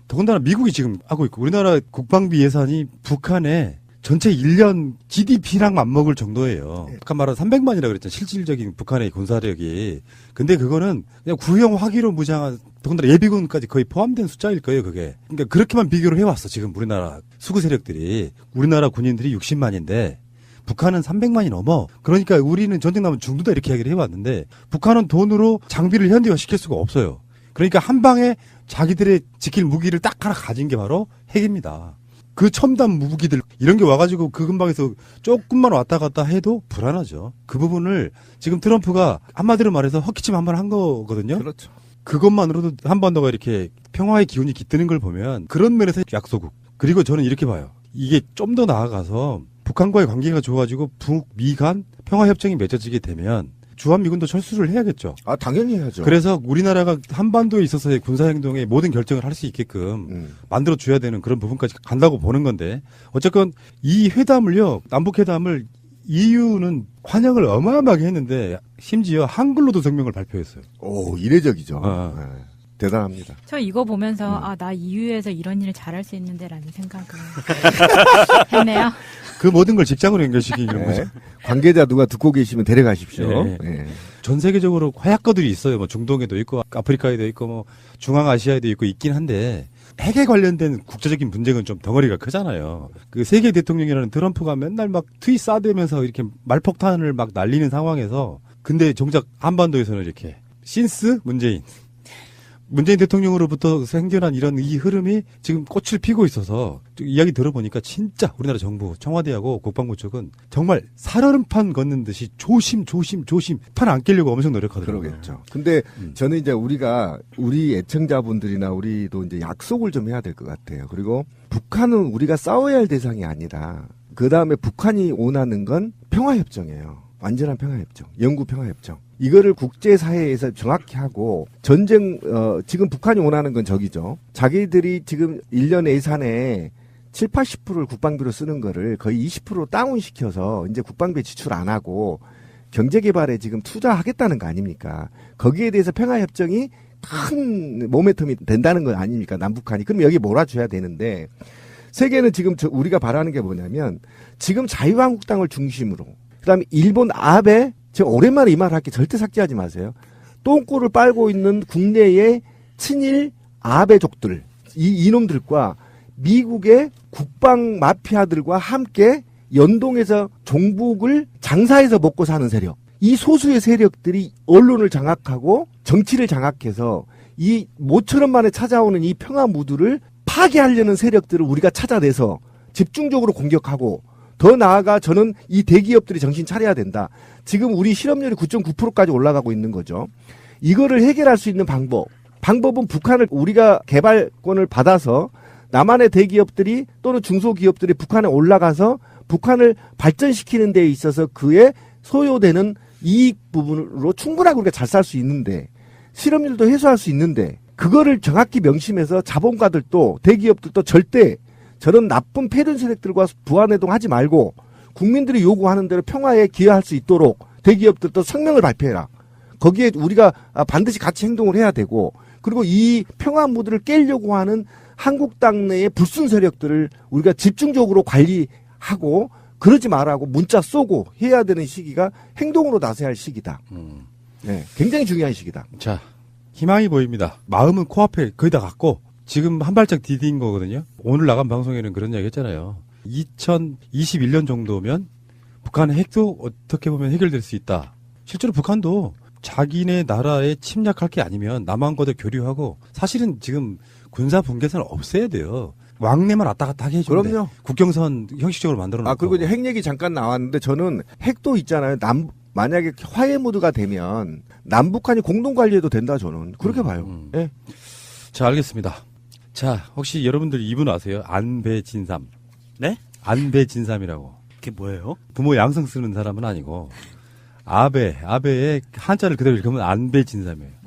더군다나 미국이 지금 하고 있고 우리나라 국방비 예산이 북한의 전체 1년 GDP랑 맞먹을 정도예요. 아까 말한 300만이라고 그랬잖아요. 실질적인 북한의 군사력이. 근데 그거는 그냥 구형 화기로 무장한 더군다나 예비군까지 거의 포함된 숫자일 거예요, 그게. 그러니까 그렇게만 비교를 해왔어, 지금 우리나라 수구 세력들이. 우리나라 군인들이 60만인데 북한은 300만이 넘어. 그러니까 우리는 전쟁 나면 중도다 이렇게 이야기를 해왔는데 북한은 돈으로 장비를 현대화시킬 수가 없어요. 그러니까 한 방에 자기들의 지킬 무기를 딱 하나 가진 게 바로 핵입니다. 그 첨단 무기들 이런 게 와가지고 그 근방에서 조금만 왔다 갔다 해도 불안하죠. 그 부분을 지금 트럼프가 한마디로 말해서 헛기침 한 번 한 거거든요. 그렇죠. 그것만으로도 한반도가 이렇게 평화의 기운이 깃드는 걸 보면 그런 면에서 약소국. 그리고 저는 이렇게 봐요. 이게 좀 더 나아가서 북한과의 관계가 좋아지고 북미 간 평화협정이 맺어지게 되면 주한미군도 철수를 해야겠죠. 아, 당연히 해야죠. 그래서 우리나라가 한반도에 있어서의 군사행동의 모든 결정을 할 수 있게끔 만들어줘야 되는 그런 부분까지 간다고 보는 건데 어쨌건 이 회담을요, 남북회담을 EU는 환영을 어마어마하게 했는데 심지어 한글로도 성명을 발표했어요. 오, 이례적이죠. 네. 대단합니다. 저 이거 보면서 나 EU에서 이런 일을 잘할 수 있는데라는 생각을 했네요. 그 모든 걸 직장으로 연결시키는 거죠. 관계자 누가 듣고 계시면 데려가십시오. 네. 네. 전 세계적으로 화약거들이 있어요. 뭐 중동에도 있고 아프리카에도 있고 뭐 중앙아시아에도 있고 있긴 한데 핵에 관련된 국제적인 분쟁은 좀 덩어리가 크잖아요. 그 세계 대통령이라는 트럼프가 맨날 막 트윗 싸대면서 이렇게 말폭탄을 막 날리는 상황에서 근데 정작 한반도에서는 이렇게 신스 문재인 대통령으로부터 생겨난 이런 이 흐름이 지금 꽃을 피고 있어서 이야기 들어보니까 진짜 우리나라 정부 청와대하고 국방부 쪽은 정말 살얼음판 걷는 듯이 조심 판 안 깨려고 엄청 노력하더라고요. 그러겠죠. 근데 저는 이제 우리 애청자분들이나 우리도 이제 약속을 좀 해야 될 것 같아요. 그리고 북한은 우리가 싸워야 할 대상이 아니라 그 다음에 북한이 원하는 건 평화협정이에요. 완전한 평화협정, 영구 평화협정. 이거를 국제사회에서 정확히 하고 지금 북한이 원하는 건 저기죠. 자기들이 지금 1년 예산에 7, 80%를 국방비로 쓰는 거를 거의 20% 다운시켜서 이제 국방비 지출 안 하고 경제개발에 지금 투자하겠다는 거 아닙니까? 거기에 대해서 평화협정이 큰 모멘텀이 된다는 거 아닙니까? 남북한이. 그럼 여기 몰아줘야 되는데 세계는 지금 우리가 바라는 게 뭐냐면 지금 자유한국당을 중심으로 그다음에 일본 아베 제가 오랜만에 이 말을 할게 절대 삭제하지 마세요. 똥꼬를 빨고 있는 국내의 친일 아베족들 이놈들과 미국의 국방 마피아들과 함께 연동해서 종북을 장사해서 먹고 사는 세력 이 소수의 세력들이 언론을 장악하고 정치를 장악해서 이 모처럼 만에 찾아오는 이 평화 무드를 파괴하려는 세력들을 우리가 찾아내서 집중적으로 공격하고 더 나아가 저는 이 대기업들이 정신 차려야 된다. 지금 우리 실업률이 9.9%까지 올라가고 있는 거죠. 이거를 해결할 수 있는 방법은 북한을 우리가 개발권을 받아서 남한의 대기업들이 또는 중소기업들이 북한에 올라가서 북한을 발전시키는 데 있어서 그에 소요되는 이익 부분으로 충분하게 우리가 잘 살 수 있는데 실업률도 해소할 수 있는데 그거를 정확히 명심해서 자본가들도 대기업들도 절대 저런 나쁜 패륜 세력들과 부안해동하지 말고 국민들이 요구하는 대로 평화에 기여할 수 있도록 대기업들도 성명을 발표해라. 거기에 우리가 반드시 같이 행동을 해야 되고 그리고 이 평화 무드를 깨려고 하는 한국 당내의 불순 세력들을 우리가 집중적으로 관리하고 그러지 말라고 문자 쏘고 해야 되는 시기가 행동으로 나서야 할 시기다. 네, 굉장히 중요한 시기다. 자, 희망이 보입니다. 마음은 코앞에 거의 다 갔고 지금 한 발짝 디딘 거거든요. 오늘 나간 방송에는 그런 이야기 했잖아요. 2021년 정도면 북한의 핵도 어떻게 보면 해결될 수 있다. 실제로 북한도 자기네 나라에 침략할 게 아니면 남한과도 교류하고 사실은 지금 군사 분계선을 없애야 돼요. 왕래만 왔다 갔다 하게 해주면 그럼요. 돼. 국경선 형식적으로 만들어 놓고. 그리고 이제 핵 얘기 잠깐 나왔는데 저는 핵도 있잖아요. 만약에 화해 모드가 되면 남북한이 공동 관리해도 된다 저는 그렇게 봐요. 예. 자, 알겠습니다. 자, 혹시 여러분들 이분 아세요? 안배진삼. 네? 안배진삼이라고. 그게 뭐예요? 부모 양성 쓰는 사람은 아니고 아베의 한자를 그대로 읽으면 안배진삼이에요.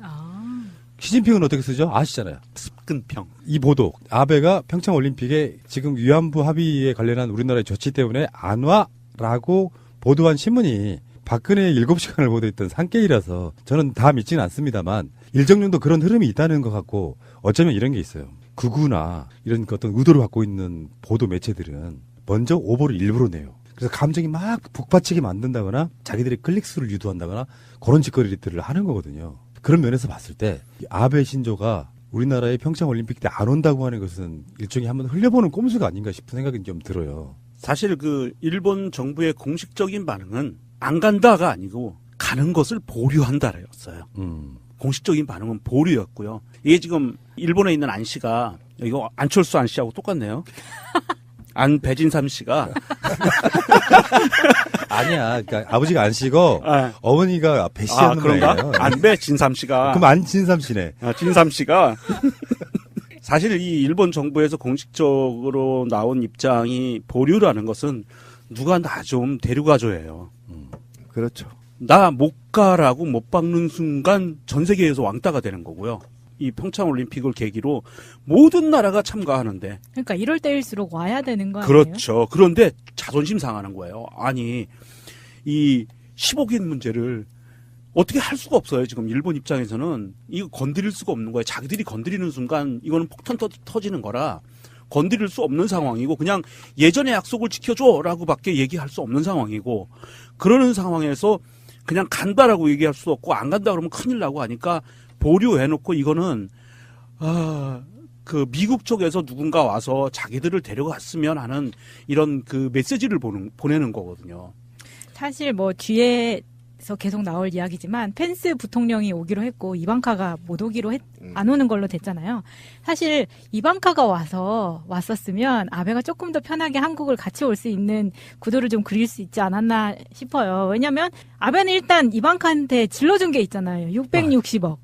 시진핑은 어떻게 쓰죠? 아시잖아요. 습근평. 이 보도 아베가 평창 올림픽에 지금 위안부 합의에 관련한 우리나라의 조치 때문에 안 와라고 보도한 신문이 박근혜의 7시간을 보도했던 산케이라서 저는 다 믿지는 않습니다만 일정 정도 그런 흐름이 있다는 것 같고 어쩌면 이런 게 있어요. 극우나 이런 어떤 의도를 갖고 있는 보도 매체들은 먼저 오보를 일부러 내요. 그래서 감정이 막 북받치게 만든다거나 자기들의 클릭수를 유도한다거나 그런 짓거리들을 하는 거거든요. 그런 면에서 봤을 때 아베 신조가 우리나라의 평창 올림픽 때 안 온다고 하는 것은 일종의 한번 흘려보는 꼼수가 아닌가 싶은 생각이 좀 들어요. 사실 그 일본 정부의 공식적인 반응은 안 간다가 아니고 가는 것을 보류한다였어요. 공식적인 반응은 보류였고요. 이게 지금 일본에 있는 안 씨가 이거 안철수 안 씨하고 똑같네요. 안배진삼 씨가 아니야. 그러니까 아버지가 안 씨고 네. 어머니가 배 씨하는 그런가? 거예요. 안배진삼 씨가 그럼 안진삼 씨네. 진삼 씨가 사실 이 일본 정부에서 공식적으로 나온 입장이 보류라는 것은 누가 나 좀 데려가줘예요. 그렇죠. 나 못 가라고 못 박는 순간 전 세계에서 왕따가 되는 거고요. 이 평창 올림픽을 계기로 모든 나라가 참가하는데. 그러니까 이럴 때일수록 와야 되는 거 아니에요? 그렇죠. 그런데 자존심 상하는 거예요. 아니 이 10억인 문제를 어떻게 할 수가 없어요. 지금 일본 입장에서는 이거 건드릴 수가 없는 거예요. 자기들이 건드리는 순간 이거는 폭탄 터지는 거라 건드릴 수 없는 상황이고 그냥 예전의 약속을 지켜줘라고 밖에 얘기할 수 없는 상황이고 그러는 상황에서 그냥 간다라고 얘기할 수도 없고 안 간다 그러면 큰일 나고 하니까 보류해놓고 이거는 그 미국 쪽에서 누군가 와서 자기들을 데려갔으면 하는 이런 그 메시지를 보내는 거거든요. 사실 뭐 뒤에서 계속 나올 이야기지만 펜스 부통령이 오기로 했고 이방카가 못 오기로 안 오는 걸로 됐잖아요. 사실 이방카가 왔었으면 아베가 조금 더 편하게 한국을 같이 올 수 있는 구도를 좀 그릴 수 있지 않았나 싶어요. 왜냐하면 아베는 일단 이방카한테 질러준 게 있잖아요. 660억.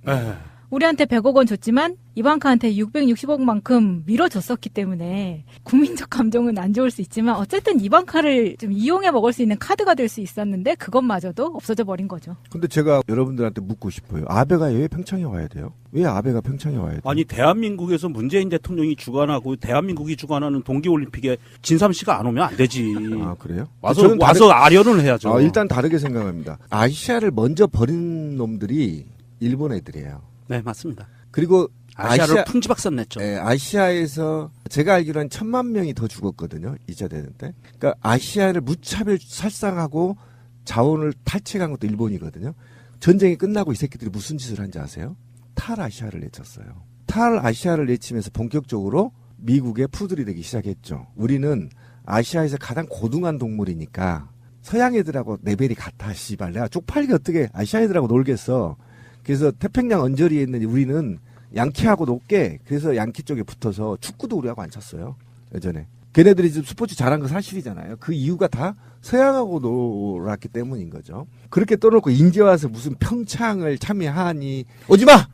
우리한테 100억 원 줬지만 이방카한테 660억만큼 밀어줬었기 때문에 국민적 감정은 안 좋을 수 있지만 어쨌든 이방카를 좀 이용해 먹을 수 있는 카드가 될 수 있었는데 그것마저도 없어져 버린 거죠. 근데 제가 여러분들한테 묻고 싶어요. 아베가 왜 평창에 와야 돼요? 왜 아베가 평창에 와야 돼요? 아니 대한민국에서 문재인 대통령이 주관하고 대한민국이 주관하는 동계올림픽에 진삼 씨가 안 오면 안 되지. 아 그래요? 와서 아련을 해야죠. 일단 다르게 생각합니다. 아시아를 먼저 버린 놈들이 일본 애들이에요. 네 맞습니다. 그리고 아시아를 풍지박산 냈죠. 네, 아시아에서 제가 알기로는 1,000만 명이 더 죽었거든요. 2차 대전 때. 그러니까 아시아를 무차별 살상하고 자원을 탈취한 것도 일본이거든요. 전쟁이 끝나고 이 새끼들이 무슨 짓을 한지 아세요? 탈아시아를 내쳤어요. 탈아시아를 내치면서 본격적으로 미국의 푸들이 되기 시작했죠. 우리는 아시아에서 가장 고등한 동물이니까 서양 애들하고 레벨이 같아. 씨발 내가 쪽팔리게 어떻게 아시아 애들하고 놀겠어. 그래서 태평양 언저리에 있는 우리는 양키하고 높게 그래서 양키 쪽에 붙어서 축구도 우리하고 안 쳤어요. 예전에. 걔네들이 지금 스포츠 잘한 거 사실이잖아요. 그 이유가 다 서양하고 놀았기 때문인 거죠. 그렇게 떠놓고 인제 와서 무슨 평창을 참여하니 오지 마!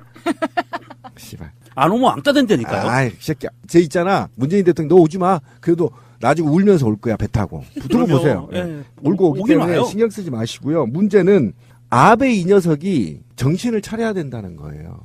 씨발. 안 오면 왕따 된다니까요. 아이, 새끼야. 쟤 있잖아. 문재인 대통령 너 오지 마. 그래도 나중에 울면서 올 거야. 배 타고. 두고 보세요. 예. 울고 오기 때문에 와요. 신경 쓰지 마시고요. 문제는 아베 이 녀석이 정신을 차려야 된다는 거예요.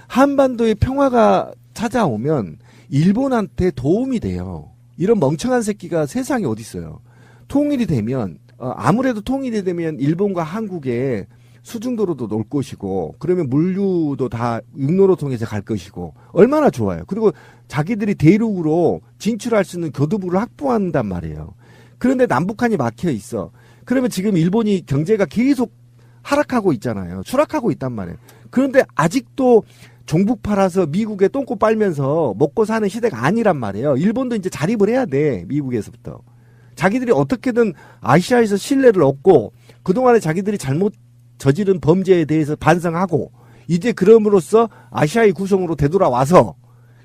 한반도의 평화가 찾아오면 일본한테 도움이 돼요. 이런 멍청한 새끼가 세상에 어디 있어요. 통일이 되면 아무래도 통일이 되면 일본과 한국의 수중도로도 놓을 것이고 그러면 물류도 다 육로로 통해서 갈 것이고 얼마나 좋아요. 그리고 자기들이 대륙으로 진출할 수 있는 교두부를 확보한단 말이에요. 그런데 남북한이 막혀 있어. 그러면 지금 일본이 경제가 계속 하락하고 있잖아요. 추락하고 있단 말이에요. 그런데 아직도 종북 팔아서 미국에 똥꼬 빨면서 먹고 사는 시대가 아니란 말이에요. 일본도 이제 자립을 해야 돼. 미국에서부터. 자기들이 어떻게든 아시아에서 신뢰를 얻고 그동안에 자기들이 잘못 저지른 범죄에 대해서 반성하고 이제 그럼으로써 아시아의 구성으로 되돌아와서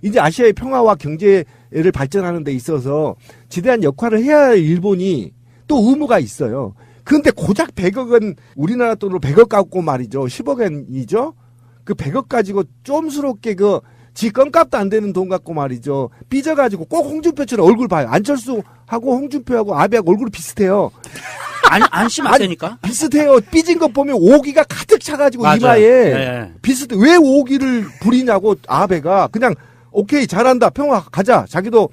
이제 아시아의 평화와 경제를 발전하는 데 있어서 지대한 역할을 해야 할 일본이 또 의무가 있어요. 그런데 고작 100억 원 우리나라 돈으로 100억 갖고 말이죠. 10억 원이죠. 그 100억 가지고 좀스럽게 지 껌값도 안 되는 돈 갖고 말이죠. 삐져가지고 꼭 홍준표처럼 얼굴 봐요. 안철수하고 홍준표하고 아베하고 얼굴이 비슷해요. 안 심하다니까? 비슷해요. 삐진 것 보면 오기가 가득 차가지고 맞아요. 이마에 네. 비슷해. 왜 오기를 부리냐고 아베가 그냥 오케이 잘한다 평화 가자. 자기도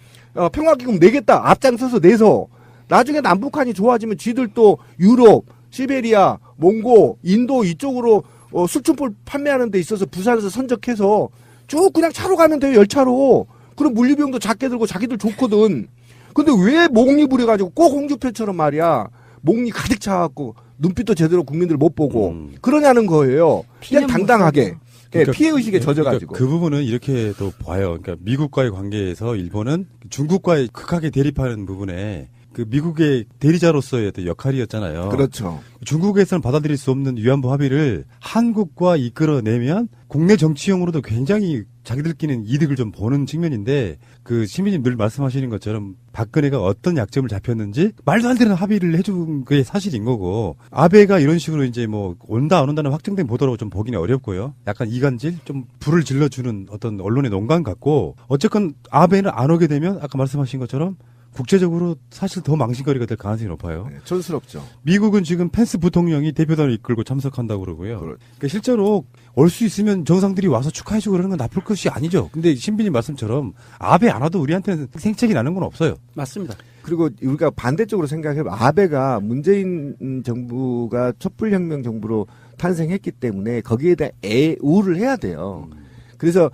평화기금 내겠다. 앞장서서 내서 나중에 남북한이 좋아지면 쥐들 또 유럽, 시베리아, 몽고, 인도 이쪽으로 술춘포 판매하는 데 있어서 부산에서 선적해서 쭉 그냥 차로 가면 돼요. 열차로. 그럼 물류비용도 작게 들고 자기들 좋거든. 근데 왜 목리 부려가지고 꼭 홍준표처럼 말이야. 목리 가득 차갖고 눈빛도 제대로 국민들 못 보고 그러냐는 거예요. 그냥 당당하게. 그러니까, 피해의식에 젖어가지고. 그러니까 그 부분은 이렇게도 봐요. 그러니까 미국과의 관계에서 일본은 중국과의 극하게 대립하는 부분에 그 미국의 대리자로서의 어떤 역할이었잖아요. 그렇죠. 중국에서는 받아들일 수 없는 위안부 합의를 한국과 이끌어내면 국내 정치용으로도 굉장히 자기들끼리는 이득을 좀 보는 측면인데 그 시민님 늘 말씀하시는 것처럼 박근혜가 어떤 약점을 잡혔는지 말도 안 되는 합의를 해준 게 사실인 거고 아베가 이런 식으로 이제 뭐 온다 안 온다는 확정된 보도로 좀 보기는 어렵고요. 약간 이간질 좀 불을 질러주는 어떤 언론의 농간 같고 어쨌건 아베는 안 오게 되면 아까 말씀하신 것처럼 국제적으로 사실 더 망신거리가 될 가능성이 높아요. 네, 촌스럽죠. 미국은 지금 펜스 부통령이 대표단을 이끌고 참석한다고 그러고요. 그러니까 실제로 올 수 있으면 정상들이 와서 축하해주고 그러는 건 나쁠 것이 아니죠. 근데 신비님 말씀처럼 아베 안 와도 우리한테는 생책이 나는 건 없어요. 맞습니다. 그리고 우리가 반대쪽으로 생각해보면 아베가 문재인 정부가 촛불혁명 정부로 탄생했기 때문에 거기에 대한 애우를 해야 돼요. 그래서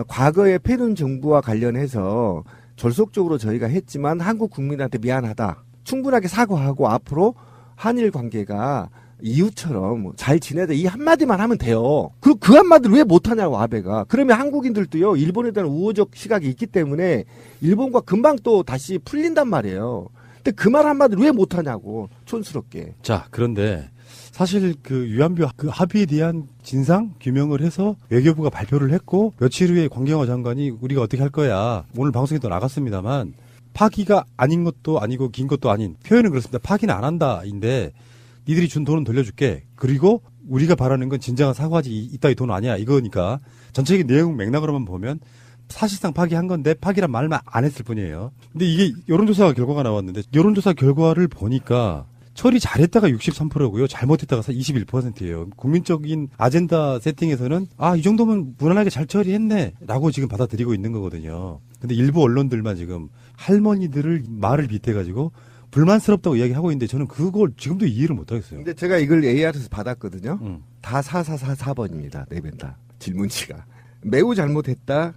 과거의 페룬 정부와 관련해서 졸속적으로 저희가 했지만 한국 국민한테 미안하다. 충분하게 사과하고 앞으로 한일 관계가 이웃처럼 잘 지내자 이 한마디만 하면 돼요. 그 한마디를 왜 못하냐고 아베가. 그러면 한국인들도요. 일본에 대한 우호적 시각이 있기 때문에 일본과 금방 또 다시 풀린단 말이에요. 근데 그 말 한마디를 왜 못하냐고 촌스럽게. 자 그런데 사실 그 위안부 그 합의에 대한 진상 규명을 해서 외교부가 발표를 했고 며칠 후에 광경화 장관이 우리가 어떻게 할 거야. 오늘 방송에도 나갔습니다만 파기가 아닌 것도 아니고 긴 것도 아닌 표현은 그렇습니다. 파기는 안 한다인데 니들이 준 돈은 돌려줄게. 그리고 우리가 바라는 건 진정한 사과지 이따위 돈 아니야 이거니까 전체적인 내용 맥락으로만 보면 사실상 파기한 건데 파기란 말만 안 했을 뿐이에요. 근데 이게 여론조사 결과가 나왔는데 여론조사 결과를 보니까 처리 잘했다가 63%고요. 잘못했다가 21%예요. 국민적인 아젠다 세팅에서는 이 정도면 무난하게 잘 처리했네 라고 지금 받아들이고 있는 거거든요. 근데 일부 언론들만 지금 할머니들을 말을 빗대가지고 불만스럽다고 이야기하고 있는데 저는 그걸 지금도 이해를 못하겠어요. 근데 제가 이걸 AR에서 받았거든요. 다 4444번입니다. 네 번 다. 질문지가. 매우 잘못했다.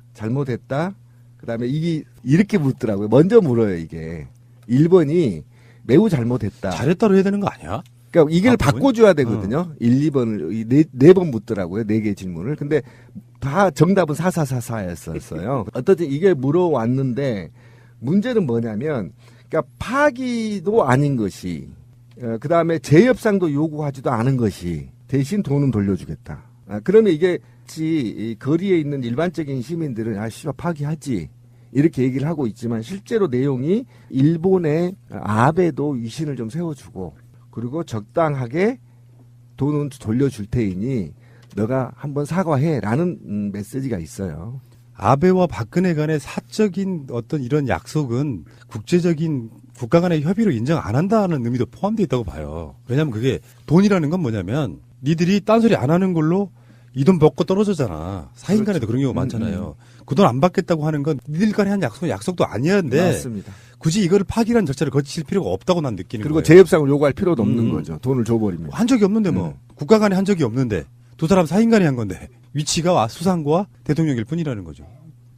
그다음에 이게 이렇게 묻더라고요. 먼저 물어요 이게. 1번이 매우 잘못했다. 잘했다로 해야 되는 거 아니야? 그러니까 이걸 바꿔줘야 되거든요. 1, 2번을 네 번 묻더라고요. 4개 질문을. 근데 다 정답은 4444였었어요. 어떻든 이게 물어왔는데 문제는 뭐냐면 그러니까 파기도 아닌 것이 그다음에 재협상도 요구하지도 않은 것이 대신 돈은 돌려주겠다. 그러면 이게 이 거리에 있는 일반적인 시민들은 씨발 파기하지. 이렇게 얘기를 하고 있지만 실제로 내용이 일본의 아베도 위신을 좀 세워주고 그리고 적당하게 돈은 돌려줄 테이니 너가 한번 사과해라는 메시지가 있어요. 아베와 박근혜 간의 사적인 어떤 이런 약속은 국제적인 국가 간의 협의로 인정 안 한다는 의미도 포함되어 있다고 봐요. 왜냐하면 그게 돈이라는 건 뭐냐면 니들이 딴소리 안 하는 걸로 이 돈 먹고 떨어졌잖아. 사인 간에도 그런 경우가 많잖아요. 그 돈 안 받겠다고 하는 건 니들 간에 한 약속도 아니었는데 맞습니다. 굳이 이거를 파기라는 절차를 거칠 필요가 없다고 난 느끼는 그리고 거예요. 재협상을 요구할 필요도 없는 거죠. 돈을 줘버리면. 한 적이 없는데 뭐. 국가 간에 한 적이 없는데 두 사람 사인 간에 한 건데 위치가 수상과 대통령일 뿐이라는 거죠.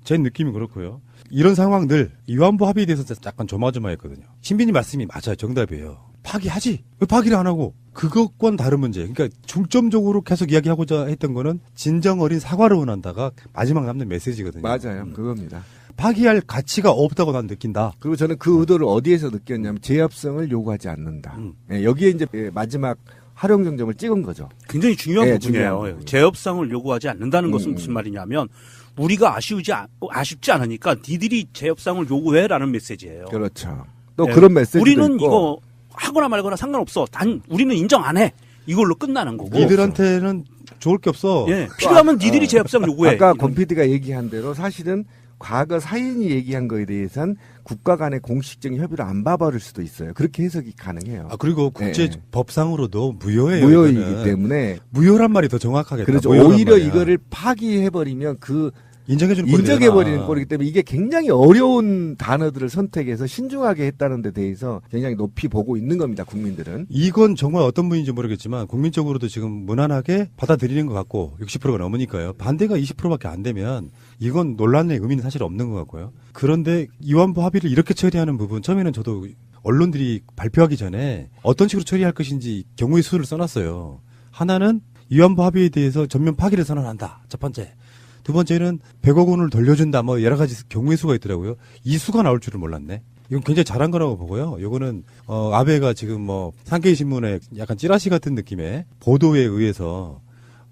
제 느낌이 그렇고요. 이런 상황들 위안부 합의에 대해서 약간 조마조마했거든요. 신빈이 말씀이 맞아요. 정답이에요. 파기하지. 왜 파기를 안 하고? 그것과는 다른 문제. 그러니까 중점적으로 계속 이야기하고자 했던 거는 진정 어린 사과를 원한다가 마지막 남는 메시지거든요. 맞아요. 그겁니다. 파기할 가치가 없다고 난 느낀다. 그리고 저는 그 의도를 어디에서 느꼈냐면 재협상을 요구하지 않는다. 예, 여기에 이제 마지막 활용정점을 찍은 거죠. 굉장히 중요한 네, 부분이에요. 중요한 부분이에요. 재협상을 요구하지 않는다는 것은 무슨 말이냐면 우리가 아쉽지 않으니까 니들이 재협상을 요구해라는 메시지예요. 그렇죠. 또 그런 메시지도 우리는 있고. 이거 하거나 말거나 상관없어. 단 우리는 인정 안 해. 이걸로 끝나는 거고. 니들한테는 좋을 게 없어. 예, 필요하면 니들이 재협상 요구해. 아까 권 PD가 얘기한 대로 사실은 과거 사인이 얘기한 거에 대해서는 국가 간의 공식적인 협의를 안 봐버릴 수도 있어요. 그렇게 해석이 가능해요. 그리고 국제 법상으로도 무효예요. 무효이기 이거는. 때문에 무효란 말이 더 정확하겠다. 그렇죠. 오히려 이거를 파기해버리면 그 인정해버리는 꼴이기 때문에 이게 굉장히 어려운 단어들을 선택해서 신중하게 했다는 데 대해서 굉장히 높이 보고 있는 겁니다. 국민들은. 이건 정말 어떤 분인지 모르겠지만 국민적으로도 지금 무난하게 받아들이는 것 같고 60%가 넘으니까요. 반대가 20%밖에 안 되면 이건 논란의 의미는 사실 없는 것 같고요. 그런데 위안부 합의를 이렇게 처리하는 부분 처음에는 저도 언론들이 발표하기 전에 어떤 식으로 처리할 것인지 경우의 수를 써놨어요. 하나는 위안부 합의에 대해서 전면 파기를 선언한다. 첫 번째. 두 번째는 100억 원을 돌려준다. 뭐 여러 가지 경우의 수가 있더라고요. 이 수가 나올 줄은 몰랐네. 이건 굉장히 잘한 거라고 보고요. 요거는 아베가 지금 뭐 산케이 신문에 약간 찌라시 같은 느낌의 보도에 의해서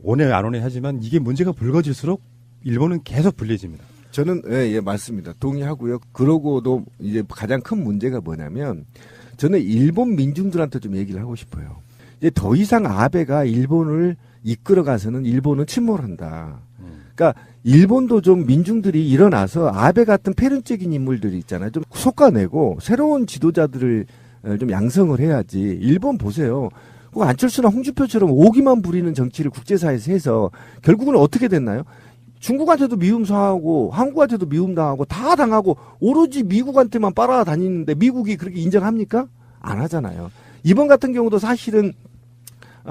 오네 안 오네 하지만 이게 문제가 불거질수록 일본은 계속 불리해집니다. 저는 예, 맞습니다. 동의하고요. 그러고도 이제 가장 큰 문제가 뭐냐면 저는 일본 민중들한테 좀 얘기를 하고 싶어요. 이제 더 이상 아베가 일본을 이끌어가서는 일본은 침몰한다. 그러니까 일본도 좀 민중들이 일어나서 아베 같은 패륜적인 인물들이 있잖아요. 좀 솎아내고 새로운 지도자들을 좀 양성을 해야지. 일본 보세요. 안철수나 홍준표처럼 오기만 부리는 정치를 국제사회에서 해서 결국은 어떻게 됐나요? 중국한테도 미움 당하고 한국한테도 미움 당하고 다 당하고 오로지 미국한테만 빨아다니는데 미국이 그렇게 인정합니까? 안 하잖아요. 이번 같은 경우도 사실은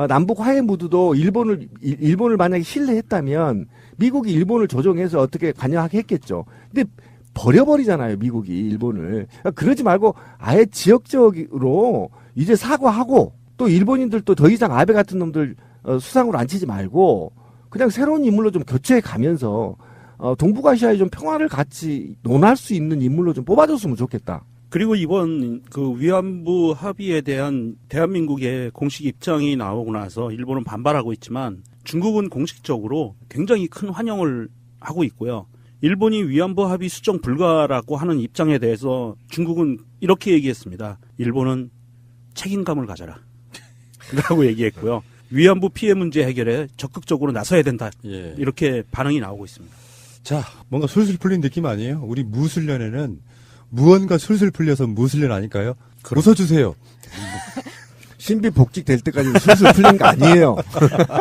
남북 화해 무드도 일본을 만약에 신뢰했다면 미국이 일본을 조정해서 어떻게 관여하게 했겠죠. 근데 버려버리잖아요, 미국이 일본을. 그러지 말고 아예 지역적으로 이제 사과하고 또 일본인들도 더 이상 아베 같은 놈들 수상으로 앉히지 말고 그냥 새로운 인물로 좀 교체해 가면서 동북아시아의 좀 평화를 같이 논할 수 있는 인물로 좀 뽑아줬으면 좋겠다. 그리고 이번 그 위안부 합의에 대한 대한민국의 공식 입장이 나오고 나서 일본은 반발하고 있지만 중국은 공식적으로 굉장히 큰 환영을 하고 있고요. 일본이 위안부 합의 수정 불가라고 하는 입장에 대해서 중국은 이렇게 얘기했습니다. 일본은 책임감을 가져라. 라고 얘기했고요. 위안부 피해 문제 해결에 적극적으로 나서야 된다. 예. 이렇게 반응이 나오고 있습니다. 자, 뭔가 술술 풀린 느낌 아니에요? 우리 무술년에는 무언가 술술 풀려서 무술년 아닐까요? 웃어주세요. 신비 복직 될 때까지 술술 풀린 거 아니에요.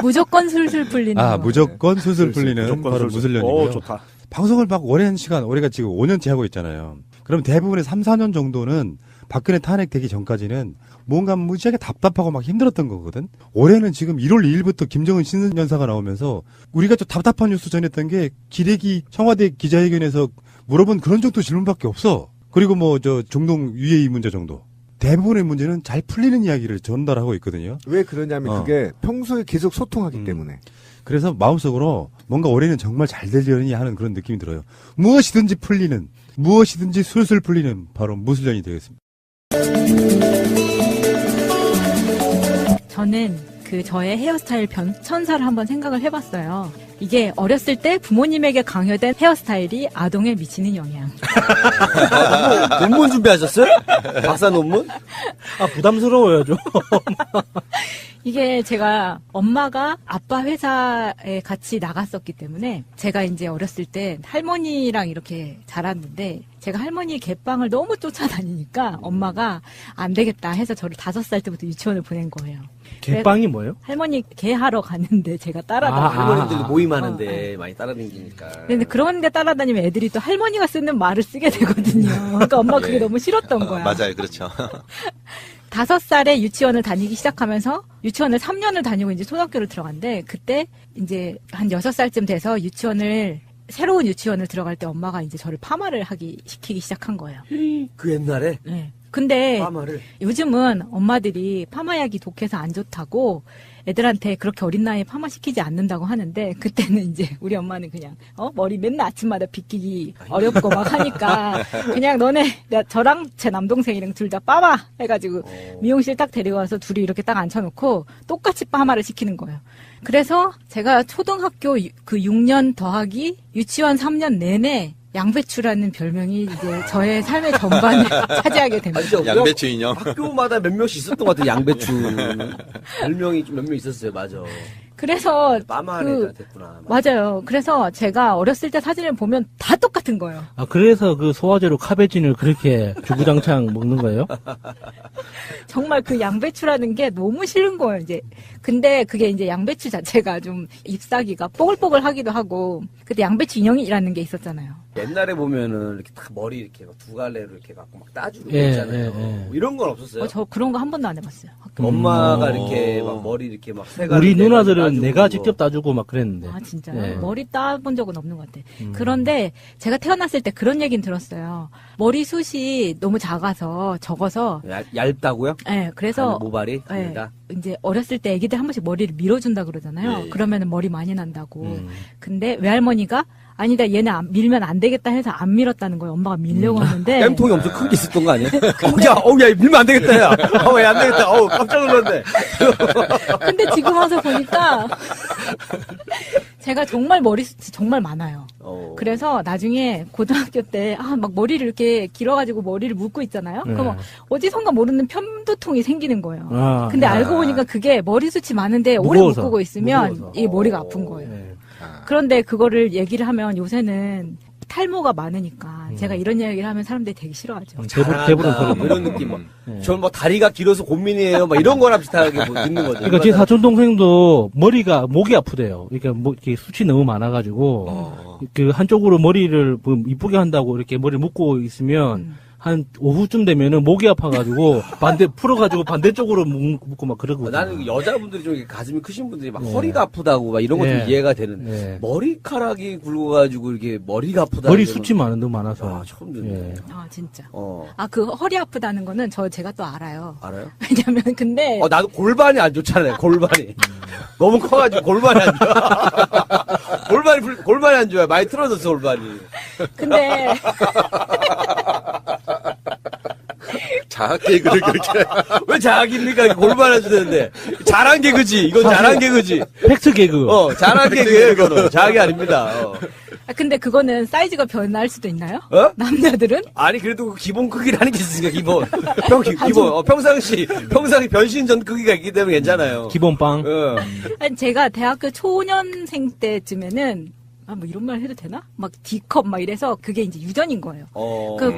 무조건 술술 풀리는 거. 무조건 술술 풀리는 무조건 바로 술술. 무술년이고요. 좋다. 방송을 막 오랜 시간, 우리가 지금 5년째 하고 있잖아요. 그럼 대부분의 3, 4년 정도는 박근혜 탄핵되기 전까지는 뭔가 무지하게 답답하고 막 힘들었던 거거든. 올해는 지금 1월 2일부터 김정은 신년사가 나오면서 우리가 좀 답답한 뉴스 전했던 게 기레기 청와대 기자회견에서 물어본 그런 정도 질문밖에 없어. 그리고 중동 UAE 문제 정도. 대부분의 문제는 잘 풀리는 이야기를 전달하고 있거든요. 왜 그러냐면 그게 평소에 계속 소통하기 때문에. 그래서 마음속으로 뭔가 올해는 정말 잘 되려니 하는 그런 느낌이 들어요. 무엇이든지 풀리는, 무엇이든지 술술 풀리는 바로 무술년이 되겠습니다. 저는 저의 헤어스타일 변천사를 한번 생각을 해봤어요. 이게 어렸을 때 부모님에게 강요된 헤어스타일이 아동에 미치는 영향. 논문 준비하셨어요? 박사 논문? 부담스러워요, 좀. 이게 제가 엄마가 아빠 회사에 같이 나갔었기 때문에 제가 이제 어렸을 때 할머니랑 이렇게 자랐는데 제가 할머니 갯방을 너무 쫓아다니니까 엄마가 안 되겠다 해서 저를 5살 때부터 유치원을 보낸 거예요. 갯방이 뭐예요? 할머니 개하러 가는데 제가 따라다니고 할머니들 모임하는데 많이 따라다니니까. 근데 그런데 따라다니면 애들이 또 할머니가 쓰는 말을 쓰게 되거든요. 그러니까 엄마가 그게 너무 싫었던 거야. 맞아요, 그렇죠. 5살에 유치원을 다니기 시작하면서 유치원을 3년을 다니고 이제 초등학교를 들어갔는데 그때 이제 한 6살쯤 돼서 유치원을 새로운 유치원을 들어갈 때 엄마가 이제 저를 파마를 시키기 시작한 거예요. 그 옛날에? 네. 근데 파마를? 요즘은 엄마들이 파마약이 독해서 안 좋다고 애들한테 그렇게 어린 나이에 파마 시키지 않는다고 하는데 그때는 이제 우리 엄마는 그냥 머리 맨날 아침마다 빗기기 어렵고 막 하니까 그냥 저랑 제 남동생이랑 둘 다 파마 해가지고 미용실 딱 데리고 와서 둘이 이렇게 딱 앉혀놓고 똑같이 파마를 시키는 거예요. 그래서 제가 초등학교 그 6년 더하기 유치원 3년 내내 양배추라는 별명이 이제 저의 삶의 전반을 차지하게 됩니다. 양배추 인형. 학교마다 몇 명씩 있었던 것 같아요. 양배추 별명이 몇 명 있었어요. 맞아. 그래서 빠마네가 됐구나. 맞아요. 그래서 제가 어렸을 때 사진을 보면 다 똑같은 거예요. 아, 그래서 그 소화제로 카베진을 그렇게 주구장창 먹는 거예요? 정말 그 양배추라는 게 너무 싫은 거예요, 이제. 근데 그게 이제 양배추 자체가 좀 잎사귀가 뽀글뽀글 하기도 하고, 그때 양배추 인형이라는 게 있었잖아요. 옛날에 보면은 이렇게 다 머리 이렇게 두 갈래로 이렇게 갖고 막 따주고 예, 있잖아요. 예, 예. 뭐 이런 건 없었어요? 저 그런 거 한 번도 안 해봤어요. 엄마가 이렇게 막 머리 이렇게 막 세 갈래. 우리 누나들은 내가 뭐. 직접 따주고 막 그랬는데. 아, 진짜요? 예. 머리 따본 적은 없는 것 같아. 그런데 제가 태어났을 때 그런 얘기는 들었어요. 머리숱이 너무 적어서. 얇다고요? 네, 그래서. 모발이? 네, 이제 어렸을 때 애기들 한 번씩 머리를 밀어준다 그러잖아요. 예. 그러면은 머리 많이 난다고. 근데 외할머니가 아니다, 얘네 밀면 안 되겠다 해서 안 밀었다는 거예요. 엄마가 밀려고 하는데. 땜통이 엄청 큰 게 있었던 거 아니에요? 야, 밀면 안 되겠다, 야. 야, 안 되겠다. 깜짝 놀랐네. 근데 지금 와서 보니까 제가 정말 머리숱이 정말 많아요. 그래서 나중에 고등학교 때 막 머리를 이렇게 길어가지고 머리를 묶고 있잖아요. 그럼 어디선가 모르는 편두통이 생기는 거예요. 근데 알고 보니까 그게 머리숱이 많은데 오래 묶고 있으면 이 머리가 아픈 거예요. 그런데 그거를 얘기를 하면 요새는 탈모가 많으니까 제가 이런 이야기를 하면 사람들이 되게 싫어하죠. 대부분 이런 느낌. 전 뭐 다리가 길어서 고민이에요. 막 이런 거랑 비슷하게 뭐 듣는 거죠. 그러니까 제 사촌 동생도 목이 아프대요. 그러니까 이렇게 숱이 너무 많아가지고 그 한쪽으로 머리를 이쁘게 한다고 이렇게 머리 묶고 있으면 한 오후쯤 되면은 목이 아파가지고 풀어가지고 반대쪽으로 묶고 막 그러거든요. 나는 여자분들이 좀 가슴이 크신 분들이 막 허리가 아프다고 막 이런 것도 이해가 되는. 머리카락이 굵어가지고 이렇게 머리가 아프다. 머리 숱이 너무 많아서. 처음 듣네. 진짜. 그 허리 아프다는 거는 제가 또 알아요. 알아요? 왜냐면 근데. 나도 골반이 안 좋잖아요. 골반이. 너무 커가지고 골반이 안 좋아. 골반이 안 좋아요. 많이 틀어졌어, 골반이. 근데. 자학 개그를 그렇게. 왜 자학입니까? 골반 안 주는데. 잘한 개그지. 이건 잘한 개그지. 팩트 개그. 잘한 개그예요, 이거는. 자학이 아닙니다. 근데 그거는 사이즈가 변할 수도 있나요? 남자들은? 아니, 그래도 기본 크기라는 게 있으니까, 기본. 평상시 변신 전 크기가 있기 때문에 괜찮아요. 기본빵. 아니, 제가 대학교 초년생 때쯤에는 뭐 이런 말 해도 되나? 막 D컵 막 이래서 그게 이제 유전인 거예요.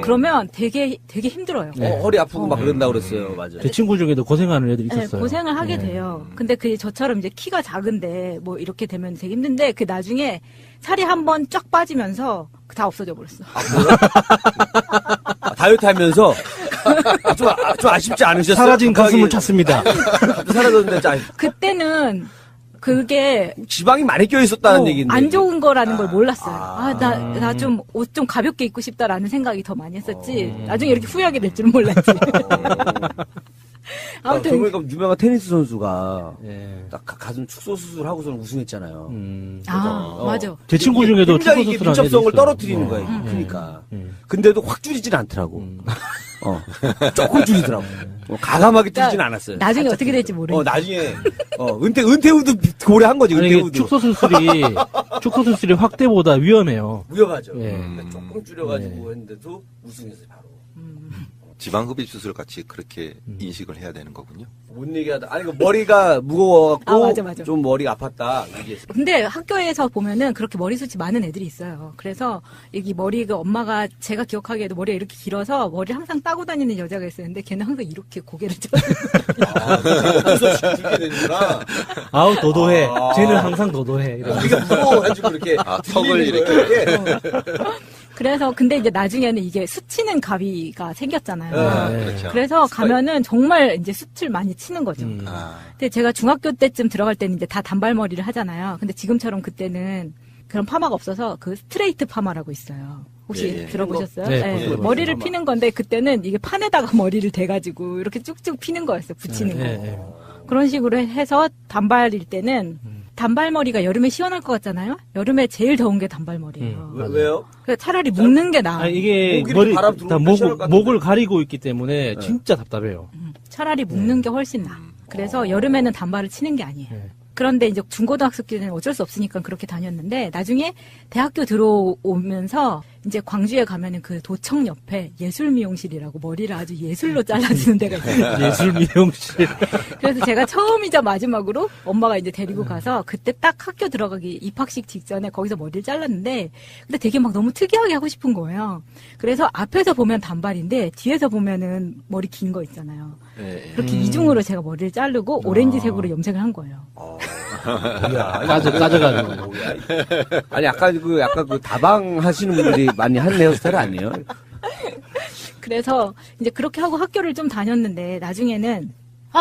그러면 되게 힘들어요. 허리 아프고 막 그런다고 그랬어요. 맞아요. 제 친구 중에도 고생하는 애들이 있었어요. 고생을 하게 돼요. 근데 저처럼 이제 키가 작은데 뭐 이렇게 되면 되게 힘든데 나중에 살이 한번 쫙 빠지면서 다 없어져 버렸어. 다이어트 하면서 좀 아쉽지 않으셨어요? 사라진 가슴을 찾습니다. 사라졌는데 그때는 그게 지방이 많이 껴 있었다는 얘기인데 안 좋은 거라는 걸 몰랐어요. 나 좀 옷 좀 가볍게 입고 싶다라는 생각이 더 많이 했었지. 나중에 이렇게 후회하게 될 줄은 몰랐지. 아무튼 그러니까 유명한 테니스 선수가 딱 가슴 축소 수술하고서는 우승했잖아요. 맞아. 제 친구 중에도 축소 수술한 애도 민첩성을 있어요. 떨어뜨리는 거예요. 그러니까. 근데도 확 줄이진 않더라고. 조금 줄이더라고. 가감하게 줄이진 않았어요. 나중에 어떻게 될지 모르겠어. 나중에 은퇴 후도 고래 한 거지. 은퇴 후도. 축소 수술이 확대보다 위험해요. 위험하죠. 조금 줄여가지고 했는데도 우승했어요. 바로. 지방흡입 수술 같이 그렇게 인식을 해야 되는 거군요. 뭔 얘기하다. 아니, 머리가 무거워갖고. 맞아. 좀 머리가 아팠다. 얘기했어요. 근데 학교에서 보면은 그렇게 머리숱이 많은 애들이 있어요. 그래서 여기 머리가 엄마가 제가 기억하기에도 머리가 이렇게 길어서 머리를 항상 따고 다니는 여자가 있었는데 걔는 항상 이렇게 고개를 쪄서 줄게 되는구나. 아우, 도도해. 쟤는 항상 도도해. 머리가 무거워가지고 이렇게. 턱을 이렇게. 그래서 근데 이제 나중에는 이게 스치는 가위가 생겼잖아요. 그렇죠. 그래서 가면은 정말 이제 숱을 많이 치는 거죠. 근데 제가 중학교 때쯤 들어갈 때는 이제 다 단발머리를 하잖아요. 근데 지금처럼 그때는 그런 파마가 없어서 그 스트레이트 파마라고 있어요. 혹시 예, 예. 들어보셨어요? 네, 네. 들어봤어요. 머리를 피는 건데 그때는 이게 판에다가 머리를 대가지고 이렇게 쭉쭉 피는 거였어요. 붙이는 거. 예, 예. 그런 식으로 해서 단발일 때는 단발머리가 여름에 시원할 것 같잖아요. 여름에 제일 더운 게 단발머리예요. 왜요? 그래서 차라리 묶는 게 나아. 아, 이게 목이 머리 바람 다 들어오면 시원할 것 목을 가리고 있기 때문에 진짜 답답해요. 차라리 묶는 게 훨씬 나아. 그래서 여름에는 단발을 치는 게 아니에요. 네. 그런데 이제 중고등학생 때는 어쩔 수 없으니까 그렇게 다녔는데 나중에 대학교 들어오면서 이제 광주에 가면은 그 도청 옆에 예술 미용실이라고 머리를 아주 예술로 잘라주는 데가 있어요. 예술 미용실. 그래서 제가 처음이자 마지막으로 엄마가 이제 데리고 가서 그때 딱 학교 들어가기 입학식 직전에 거기서 머리를 잘랐는데 근데 되게 막 너무 특이하게 하고 싶은 거예요. 그래서 앞에서 보면 단발인데 뒤에서 보면은 머리 긴 거 있잖아요. 예, 예. 그렇게 이중으로 제가 머리를 자르고 오렌지색으로 염색을 한 거예요. 뭐야. 까져가지고. 아니, 약간 그 다방 하시는 분들이 많이 하는 헤어스타일 아니에요? 그래서 이제 그렇게 하고 학교를 좀 다녔는데 나중에는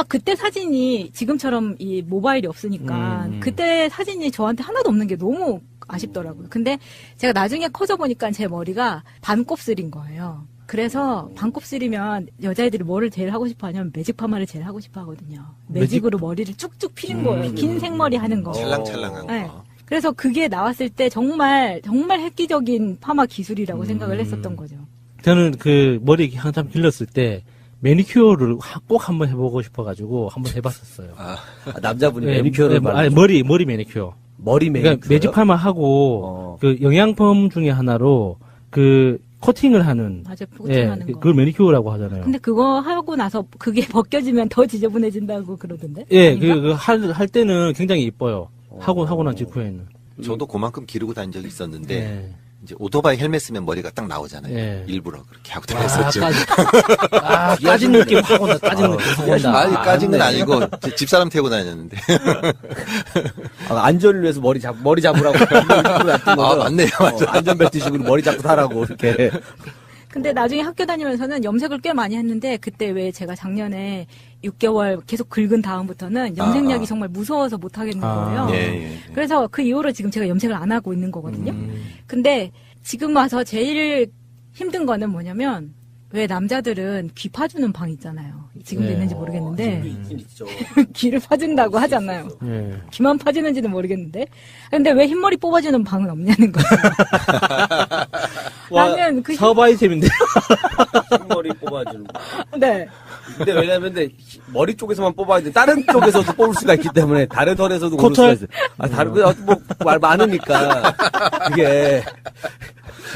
그때 사진이 지금처럼 이 모바일이 없으니까 그때 사진이 저한테 하나도 없는 게 너무 아쉽더라고요. 근데 제가 나중에 커져 보니까 제 머리가 반곱슬인 거예요. 그래서 반곱슬이면 여자애들이 뭐를 제일 하고 싶어 하냐면 매직 파마를 제일 하고 싶어 하거든요. 매직으로 머리를 쭉쭉 피는 거예요. 긴 생머리 하는 거. 찰랑찰랑한 거. 네. 그래서 그게 나왔을 때 정말 획기적인 파마 기술이라고 생각을 했었던 거죠. 저는 그 머리 한참 길렀을 때 매니큐어를 꼭 한번 해보고 싶어가지고 한번 해봤었어요. 남자분이 네, 매니큐어를 아니 머리 매니큐어. 머리 매니큐어. 그러니까 매직 파마 하고 그 영양펌 중에 하나로 그 코팅을 하는. 맞아요. 코팅하는 거. 그걸 매니큐어라고 하잖아요. 근데 그거 하고 나서 그게 벗겨지면 더 지저분해진다고 그러던데? 예, 할 때는 굉장히 이뻐요. 하고 난 직후에는. 저도 그만큼 기르고 다닌 적이 있었는데 예. 이제 오토바이 헬멧 쓰면 머리가 딱 나오잖아요. 예. 일부러 그렇게 하고 다녔었죠. 까진 느낌 확 온다. 까진 느낌 확 온다. 아니 까진 건 아니고 집사람 태우고 다녔는데. 안전을 위해서 머리 잡으라고. 맞네요. 맞아. 안전벨트 식으로 머리 잡고 타라고 이렇게. 근데 나중에 학교 다니면서는 염색을 꽤 많이 했는데 그때 왜 제가 작년에 6개월 계속 긁은 다음부터는 염색약이 정말 무서워서 못 하겠는 거예요. 예. 그래서 그 이후로 지금 제가 염색을 안 하고 있는 거거든요. 근데 지금 와서 제일 힘든 거는 뭐냐면 왜 남자들은 귀 파주는 방 있잖아요. 지금도 네. 있는지 모르겠는데 있긴 있죠. 귀를 파준다고 하잖아요. 예. 귀만 파주는지는 모르겠는데 근데 왜 흰머리 뽑아주는 방은 없냐는 거죠. 나는 그 사업 아이템인데. 머리 뽑아주는 거. 네. 근데 왜냐면 머리 쪽에서만 뽑아야 돼. 다른 쪽에서도 뽑을 수가 있기 때문에 다른 털에서도 고를 수가 있어요. 다른 말 많으니까 그게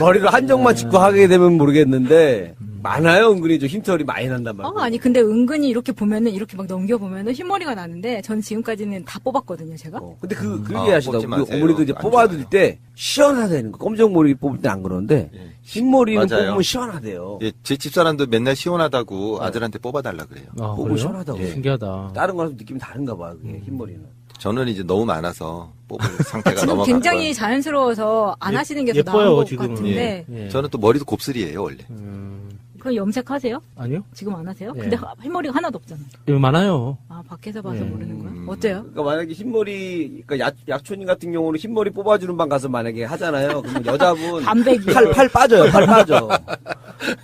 머리를 한정만 짚고 하게 되면 모르겠는데 많아요. 은근히 좀 흰털이 많이 난단 말이에요. 아니 근데 은근히 이렇게 보면은 이렇게 막 넘겨보면은 흰머리가 나는데 전 지금까지는 다 뽑았거든요 제가. 근데 그 얘기하시다. 뽑지 마세요. 어머니도 이제 안 뽑아드릴 때 시원하다는 거. 검정 머리 뽑을 때 안 그러는데 흰머리는 맞아요. 뽑으면 시원하대요. 예, 제 집사람도 맨날 시원하다고 아들한테 뽑아달라 그래요. 뽑으면 그래요? 시원하다고. 신기하다. 다른 거랑 느낌이 다른가 봐요. 그게 흰머리는. 저는 이제 너무 많아서 뽑을 상태가 지금 넘어간 굉장히 거예요. 자연스러워서 안 하시는 게 더 나은 예뻐요, 것 지금은. 같은데 예. 저는 또 머리도 곱슬이에요 원래. 그럼 염색하세요? 아니요? 지금 안 하세요? 예. 근데 흰머리가 하나도 없잖아요. 이거 많아요. 밖에서 봐서 예. 모르는 거야? 어때요? 그러니까 만약에 흰머리, 그러니까 약촌인 같은 경우는 흰머리 뽑아주는 방 가서 만약에 하잖아요. 그러면 여자분 반백이 팔 빠져요. 팔 빠져.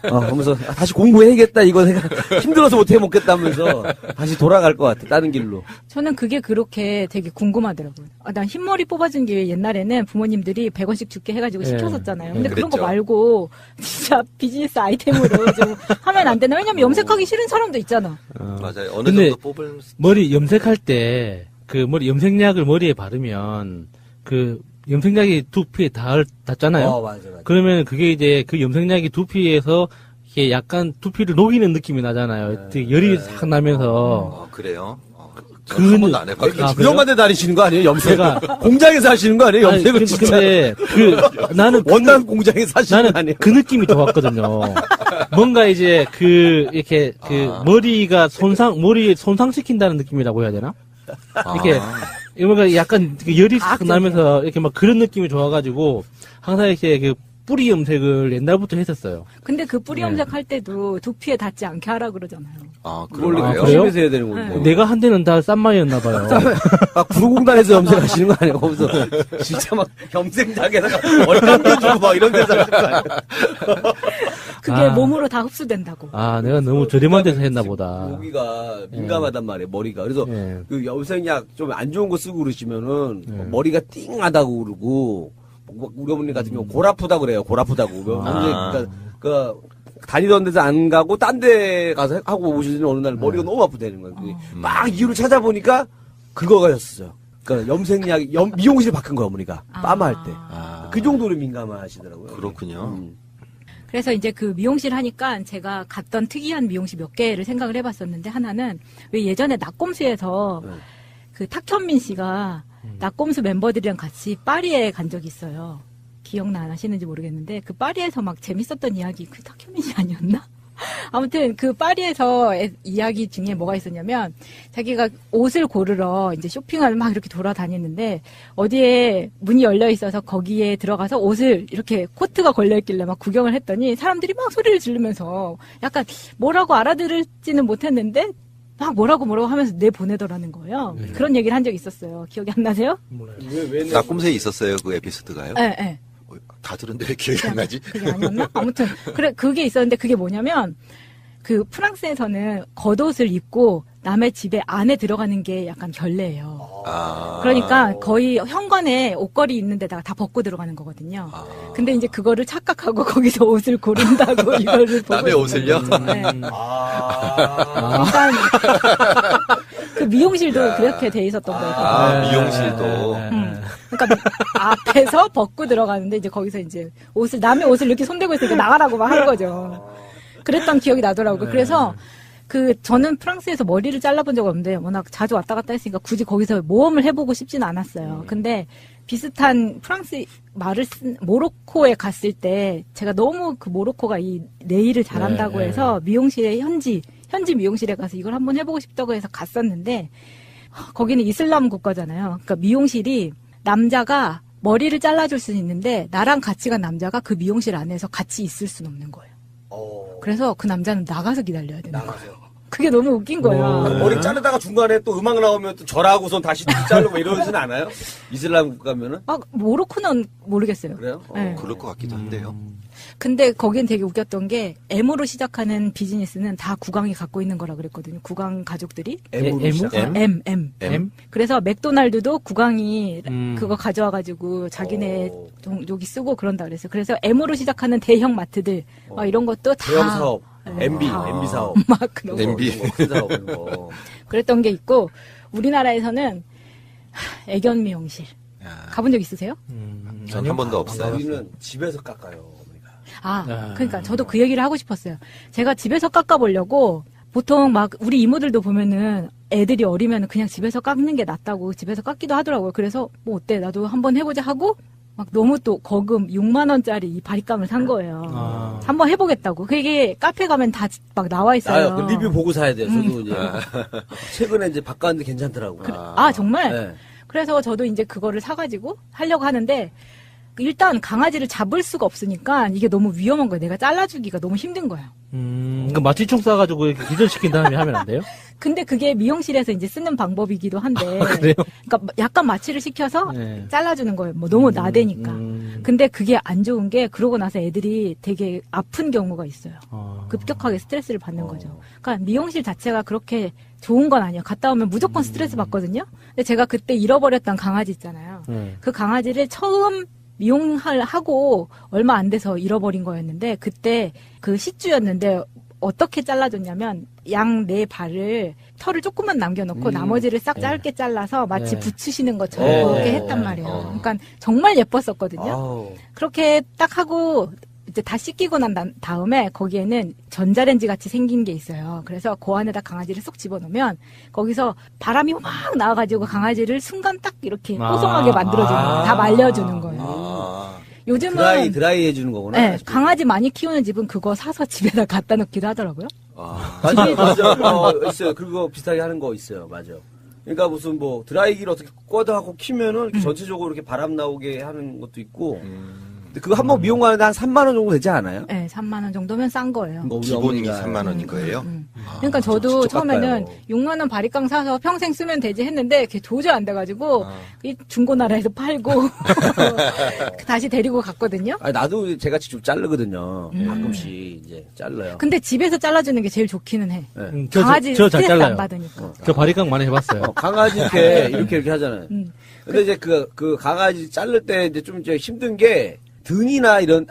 그러면서 다시 공부해야겠다. 이거 내가 힘들어서 못 해먹겠다면서 다시 돌아갈 것 같아. 다른 길로. 저는 그게 그렇게 되게 궁금하더라고요. 난 흰머리 뽑아준 게 옛날에는 부모님들이 100원씩 줄게 해가지고 예. 시켰었잖아요. 근데 그런 거 그랬죠. 말고 진짜 비즈니스 아이템으로 좀 하면 안 되나? 왜냐면 염색하기 싫은 사람도 있잖아. 맞아요. 어느 근데 정도 뽑을 머리 염색할 때 그 염색약을 머리에 바르면 그 염색약이 두피에 닿잖아요. 맞아. 그러면 그게 이제 그 염색약이 두피에서 이게 약간 두피를 녹이는 느낌이 나잖아요. 되게 열이 싹 나면서 그래요. 그 저는 한 번도 안 해봤어요. 유명한 데 다니시는 거 아니에요? 염색가 제가 공장에서 하시는 거 아니에요? 염색을 진짜. 근데 나는 원단 공장에서 하시는 거 아니에요? 그 느낌이 좋았거든요. 뭔가 이제 이렇게 머리가 머리 손상시킨다는 느낌이라고 해야 되나? 이렇게 뭔가 약간 열이 싹 나면서 이렇게 막 그런 느낌이 좋아가지고 항상 이렇게 뿌리 염색을 옛날부터 했었어요. 근데 그 뿌리 염색할 때도 두피에 닿지 않게 하라 그러잖아요. 아, 원래 그래요? 조심해서 해야 되는 건데. 내가 한 데는 다 싼마이였나 봐요. 아, 구로공단에서 염색하시는 거 아니에요? 거기서 진짜 막 염색약에다가 머리 감겨주고 막 이런 데서 하는 거 아니에요? 그게 몸으로 다 흡수된다고. 아, 내가 너무 저렴한 데서 했나 보다. 모기가 민감하단 말이에요, 머리가. 그래서 예. 그 염색약 좀 안 좋은 거 쓰고 그러시면은 머리가 띵하다고 그러고 우리 어머니 같은 경우 골 아프다 그래요. 골 아프다고. 그러니까 그 다니던 데서 안 가고 딴 데 가서 하고 오시는 어느 날 머리가 너무 아프다는 거예요. 막 이유를 찾아보니까 그거가였어요. 그러니까 염색약, 미용실 바꾼 거예요, 어머니가. 빠마할 때. 그 정도로 민감하시더라고요. 그렇군요. 그래서 이제 그 미용실 하니까 제가 갔던 특이한 미용실 몇 개를 생각을 해봤었는데 하나는 왜 예전에 낙곰수에서 그 탁현민 씨가 낙곰수 멤버들이랑 같이 파리에 간 적이 있어요. 기억나시는지 모르겠는데 그 파리에서 막 재밌었던 이야기 그 탁현민 씨 아니었나? 아무튼 그 파리에서 이야기 중에 뭐가 있었냐면 자기가 옷을 고르러 이제 쇼핑을 막 이렇게 돌아다녔는데 어디에 문이 열려 있어서 거기에 들어가서 옷을 이렇게 코트가 걸려 있길래 막 구경을 했더니 사람들이 막 소리를 지르면서 약간 뭐라고 알아들을지는 못했는데 막 뭐라고 하면서 내보내더라는 거예요. 그런 얘기를 한 적이 있었어요. 기억이 안 나세요? 낙곰새에 있었어요, 그 에피소드가요? 네, 네. 다 들었는데 왜 기억이 안 나지? 그게 아니었나? 아무튼 그게 있었는데 그게 뭐냐면 그 프랑스에서는 겉옷을 입고 남의 집에 안에 들어가는 게 약간 결례예요. 그러니까 거의 현관에 옷걸이 있는 데다가 다 벗고 들어가는 거거든요. 근데 이제 그거를 착각하고 거기서 옷을 고른다고 이거를 보고 남의 옷을요? 네. 그러니까 그 미용실도 그렇게 돼 있었던 거예요. 미용실도. 그러니까 앞에서 벗고 들어가는데 이제 거기서 이제 남의 옷을 이렇게 손대고 있으니까 나가라고 막 하는 거죠. 그랬던 기억이 나더라고요. 그래서 저는 프랑스에서 머리를 잘라본 적 없는데 워낙 자주 왔다 갔다 했으니까 굳이 거기서 모험을 해보고 싶지는 않았어요. 근데 비슷한 프랑스 말을 쓴 모로코에 갔을 때 제가 너무 그 모로코가 이 네일을 잘한다고 해서 미용실에 현지 미용실에 가서 이걸 한번 해보고 싶다고 해서 갔었는데 거기는 이슬람 국가잖아요. 그러니까 미용실이 남자가 머리를 잘라줄 수는 있는데 나랑 같이 간 남자가 그 미용실 안에서 같이 있을 수는 없는 거예요. 그래서 그 남자는 나가서 기다려야 되는 거예요. 그게 너무 웃긴 거야. 머리 자르다가 중간에 또 음악 나오면 또 절하고선 다시 자르고 이러진 않아요? 이슬람 국가면은? 모로코는 모르겠어요. 그래요? 네. 그럴 것 같기도 한데요. 근데 거긴 되게 웃겼던 게 M으로 시작하는 비즈니스는 다 국왕이 갖고 있는 거라 그랬거든요. 국왕 가족들이. M. 그래서 맥도날드도 국왕이 그거 가져와가지고 자기네 여기 쓰고 그런다 그랬어요. 그래서 M으로 시작하는 대형 마트들 막 이런 것도 다. 대형 사업. MB 사업. 막 그런 MB. 큰 사업 이런 거. 그랬던 게 있고 우리나라에서는 애견 미용실 가본 적 있으세요? 전 한 번도 없어요. 우리는 집에서 깎아요. 그러니까 저도 그 얘기를 하고 싶었어요. 제가 집에서 깎아보려고 보통 막 우리 이모들도 보면은 애들이 어리면 그냥 집에서 깎는 게 낫다고 집에서 깎기도 하더라고요. 그래서 뭐 어때 나도 한번 해보자 하고 막 너무 또 거금 6만 원짜리 이 바리감을 산 거예요. 한번 해보겠다고. 그게 카페 가면 다 막 나와 있어요. 그 리뷰 보고 사야 돼요. 저도 이제 최근에 이제 바꿨는데 괜찮더라고요. 정말? 네. 그래서 저도 이제 그거를 사가지고 하려고 하는데 일단 강아지를 잡을 수가 없으니까 이게 너무 위험한 거예요. 내가 잘라주기가 너무 힘든 거예요. 그러니까 마취총 쏴가지고 이렇게 기절시킨 다음에 하면 안 돼요? 근데 그게 미용실에서 이제 쓰는 방법이기도 한데. 그래요? 그러니까 약간 마취를 시켜서 잘라주는 거예요. 뭐 너무 나대니까. 근데 그게 안 좋은 게 그러고 나서 애들이 되게 아픈 경우가 있어요. 급격하게 스트레스를 받는 거죠. 그러니까 미용실 자체가 그렇게 좋은 건 아니에요. 갔다 오면 무조건 스트레스 받거든요. 근데 제가 그때 잃어버렸던 강아지 있잖아요. 그 강아지를 처음 미용을 하고 얼마 안 돼서 잃어버린 거였는데 그때 그 시주였는데 어떻게 잘라줬냐면 양 네 발을 털을 조금만 남겨놓고 나머지를 싹 짧게 잘라서 마치 붙이시는 것처럼 그렇게 했단 말이에요. 그러니까 정말 예뻤었거든요. 그렇게 딱 하고 이제 다 씻기고 난 다음에 거기에는 전자레인지 같이 생긴 게 있어요. 그래서 그 안에다 강아지를 쏙 집어넣으면 거기서 바람이 막 나와가지고 강아지를 순간 딱 이렇게 뽀송하게 만들어주는 거예요. 다 말려주는 거예요. 요즘은 드라이 해주는 거구나. 네, 강아지 많이 키우는 집은 그거 사서 집에다 갖다 놓기도 하더라고요. 맞아. 있어요. 그거 비슷하게 하는 거 있어요. 맞아. 그러니까 무슨 뭐 드라이기를 어떻게 꽂아갖고 키면은 이렇게 전체적으로 이렇게 바람 나오게 하는 것도 있고. 그거 한 번 미용하는데 한 3만 원 정도 되지 않아요? 네, 3만 원 정도면 싼 거예요. 기본이 3만 원인 거예요? 그러니까 저도 직접 처음에는 깎아요. 6만 원 바리깡 사서 평생 쓰면 되지 했는데 그게 도저히 안 돼가지고 이 중고나라에서 팔고 다시 데리고 갔거든요. 아니, 나도 제가 직접 자르거든요. 가끔씩 이제 잘라요. 근데 집에서 잘라주는 게 제일 좋기는 해. 네. 강아지 저 잘 스트레스 잘라요. 안 받으니까. 저 바리깡 많이 해봤어요. 강아지 이렇게 하잖아요. 근데 이제 그 강아지 자를 때 이제 좀 이제 힘든 게 등이나 이런,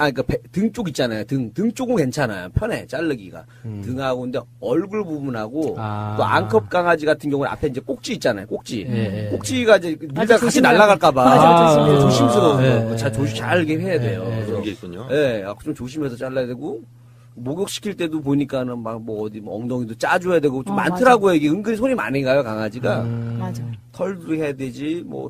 등 쪽 있잖아요. 등 쪽은 괜찮아요. 편해, 자르기가. 등하고, 근데 얼굴 부분하고, 또 앙컵 강아지 같은 경우는 앞에 이제 꼭지 있잖아요. 꼭지. 예. 꼭지가 이제 밀다 같이 조심해야 날아갈까봐. 맞아, 조심스러운 예. 거. 잘 해야 돼요. 그런 게 있군요. 예, 좀 조심해서 잘라야 되고, 목욕시킬 때도 보니까는 막 뭐 어디 뭐 엉덩이도 짜줘야 되고, 좀 많더라고요. 이게 은근히 손이 많이 가요, 강아지가. 맞아. 털도 해야 되지, 뭐,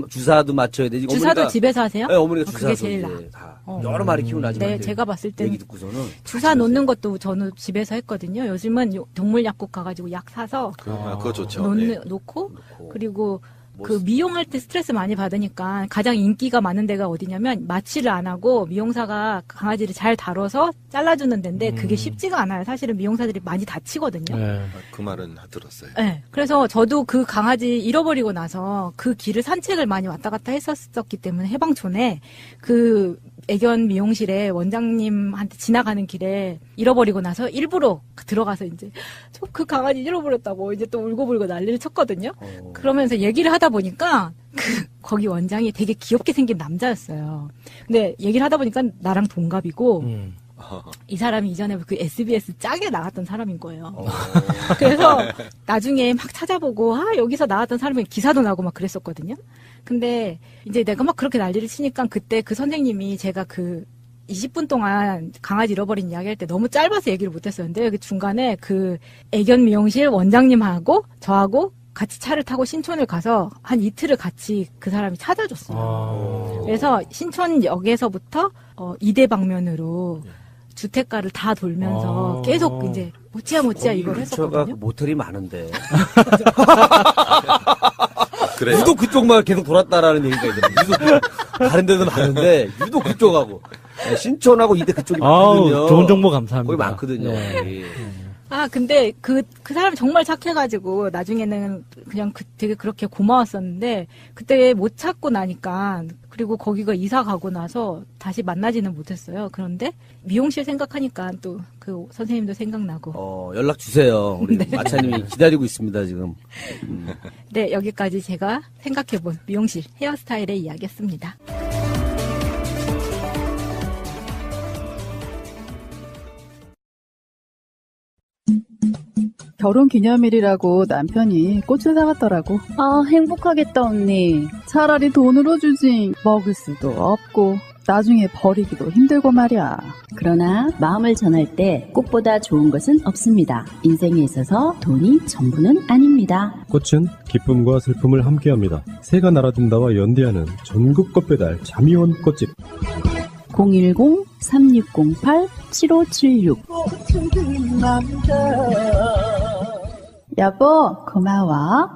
주사도 맞춰야 되지. 주사도 어머니가, 집에서 하세요? 네, 어머니가 그게 주사도 제일 이제 나아. 다 여러 마리 키우는 아줌마들. 네, 제가 봤을 땐 얘기 듣고서는 주사 놓는 것도 저는 집에서 했거든요. 요즘은 동물 약국 가가지고 약 사서 그거 좋죠. 네. 놓고 그리고 그 미용할 때 스트레스 많이 받으니까 가장 인기가 많은 데가 어디냐면 마취를 안 하고 미용사가 강아지를 잘 다뤄서 잘라주는 데인데 그게 쉽지가 않아요. 사실은 미용사들이 많이 다치거든요. 그 말은 들었어요. 네. 그래서 저도 그 강아지 잃어버리고 나서 그 길을 산책을 많이 왔다 갔다 했었기 때문에 해방촌에 그 애견 미용실에 원장님한테 지나가는 길에 잃어버리고 나서 일부러 들어가서 이제 저 그 강아지 잃어버렸다고 이제 또 울고불고 난리를 쳤거든요. 그러면서 얘기를 하다 보니까 거기 원장이 되게 귀엽게 생긴 남자였어요. 근데 얘기를 하다 보니까 나랑 동갑이고 이 사람이 이전에 그 SBS 짝에 나왔던 사람인 거예요. 그래서 나중에 막 찾아보고 여기서 나왔던 사람이 기사도 나고 막 그랬었거든요. 근데 이제 내가 막 그렇게 난리를 치니까 그때 그 선생님이 제가 그 20분 동안 강아지 잃어버린 이야기할 때 너무 짧아서 얘기를 못했었는데 여기 중간에 그 애견 미용실 원장님하고 저하고 같이 차를 타고 신촌을 가서 한 이틀을 같이 그 사람이 찾아줬어요. 그래서 신촌역에서부터 2대 방면으로 주택가를 다 돌면서 계속 이제 못지야 이걸 했었거든요. 모텔이 많은데. 그래요? 유독 그쪽만 계속 돌았다라는 얘기가 있는데 유독 다른 데도 많은데 유독 그쪽하고 신촌하고 이대 그쪽이 많거든요. 좋은 정보 감사합니다. 거기 많거든요. 네. 근데 그 사람이 정말 착해가지고 나중에는 그냥 되게 그렇게 고마웠었는데 그때 못 찾고 나니까 그리고 거기가 이사 가고 나서 다시 만나지는 못했어요. 그런데 미용실 생각하니까 또 그 선생님도 생각나고. 연락 주세요. 우리 마차님이 기다리고 있습니다, 지금. 네, 여기까지 제가 생각해본 미용실 헤어스타일의 이야기였습니다. 결혼 기념일이라고 남편이 꽃을 사왔더라고. 아, 행복하겠다, 언니. 차라리 돈으로 주지. 먹을 수도 없고 나중에 버리기도 힘들고 말이야. 그러나 마음을 전할 때 꽃보다 좋은 것은 없습니다. 인생에 있어서 돈이 전부는 아닙니다. 꽃은 기쁨과 슬픔을 함께합니다. 새가 날아든다와 연대하는 전국 꽃배달 자미원 꽃집 010-3608-7576 여보, 고마워.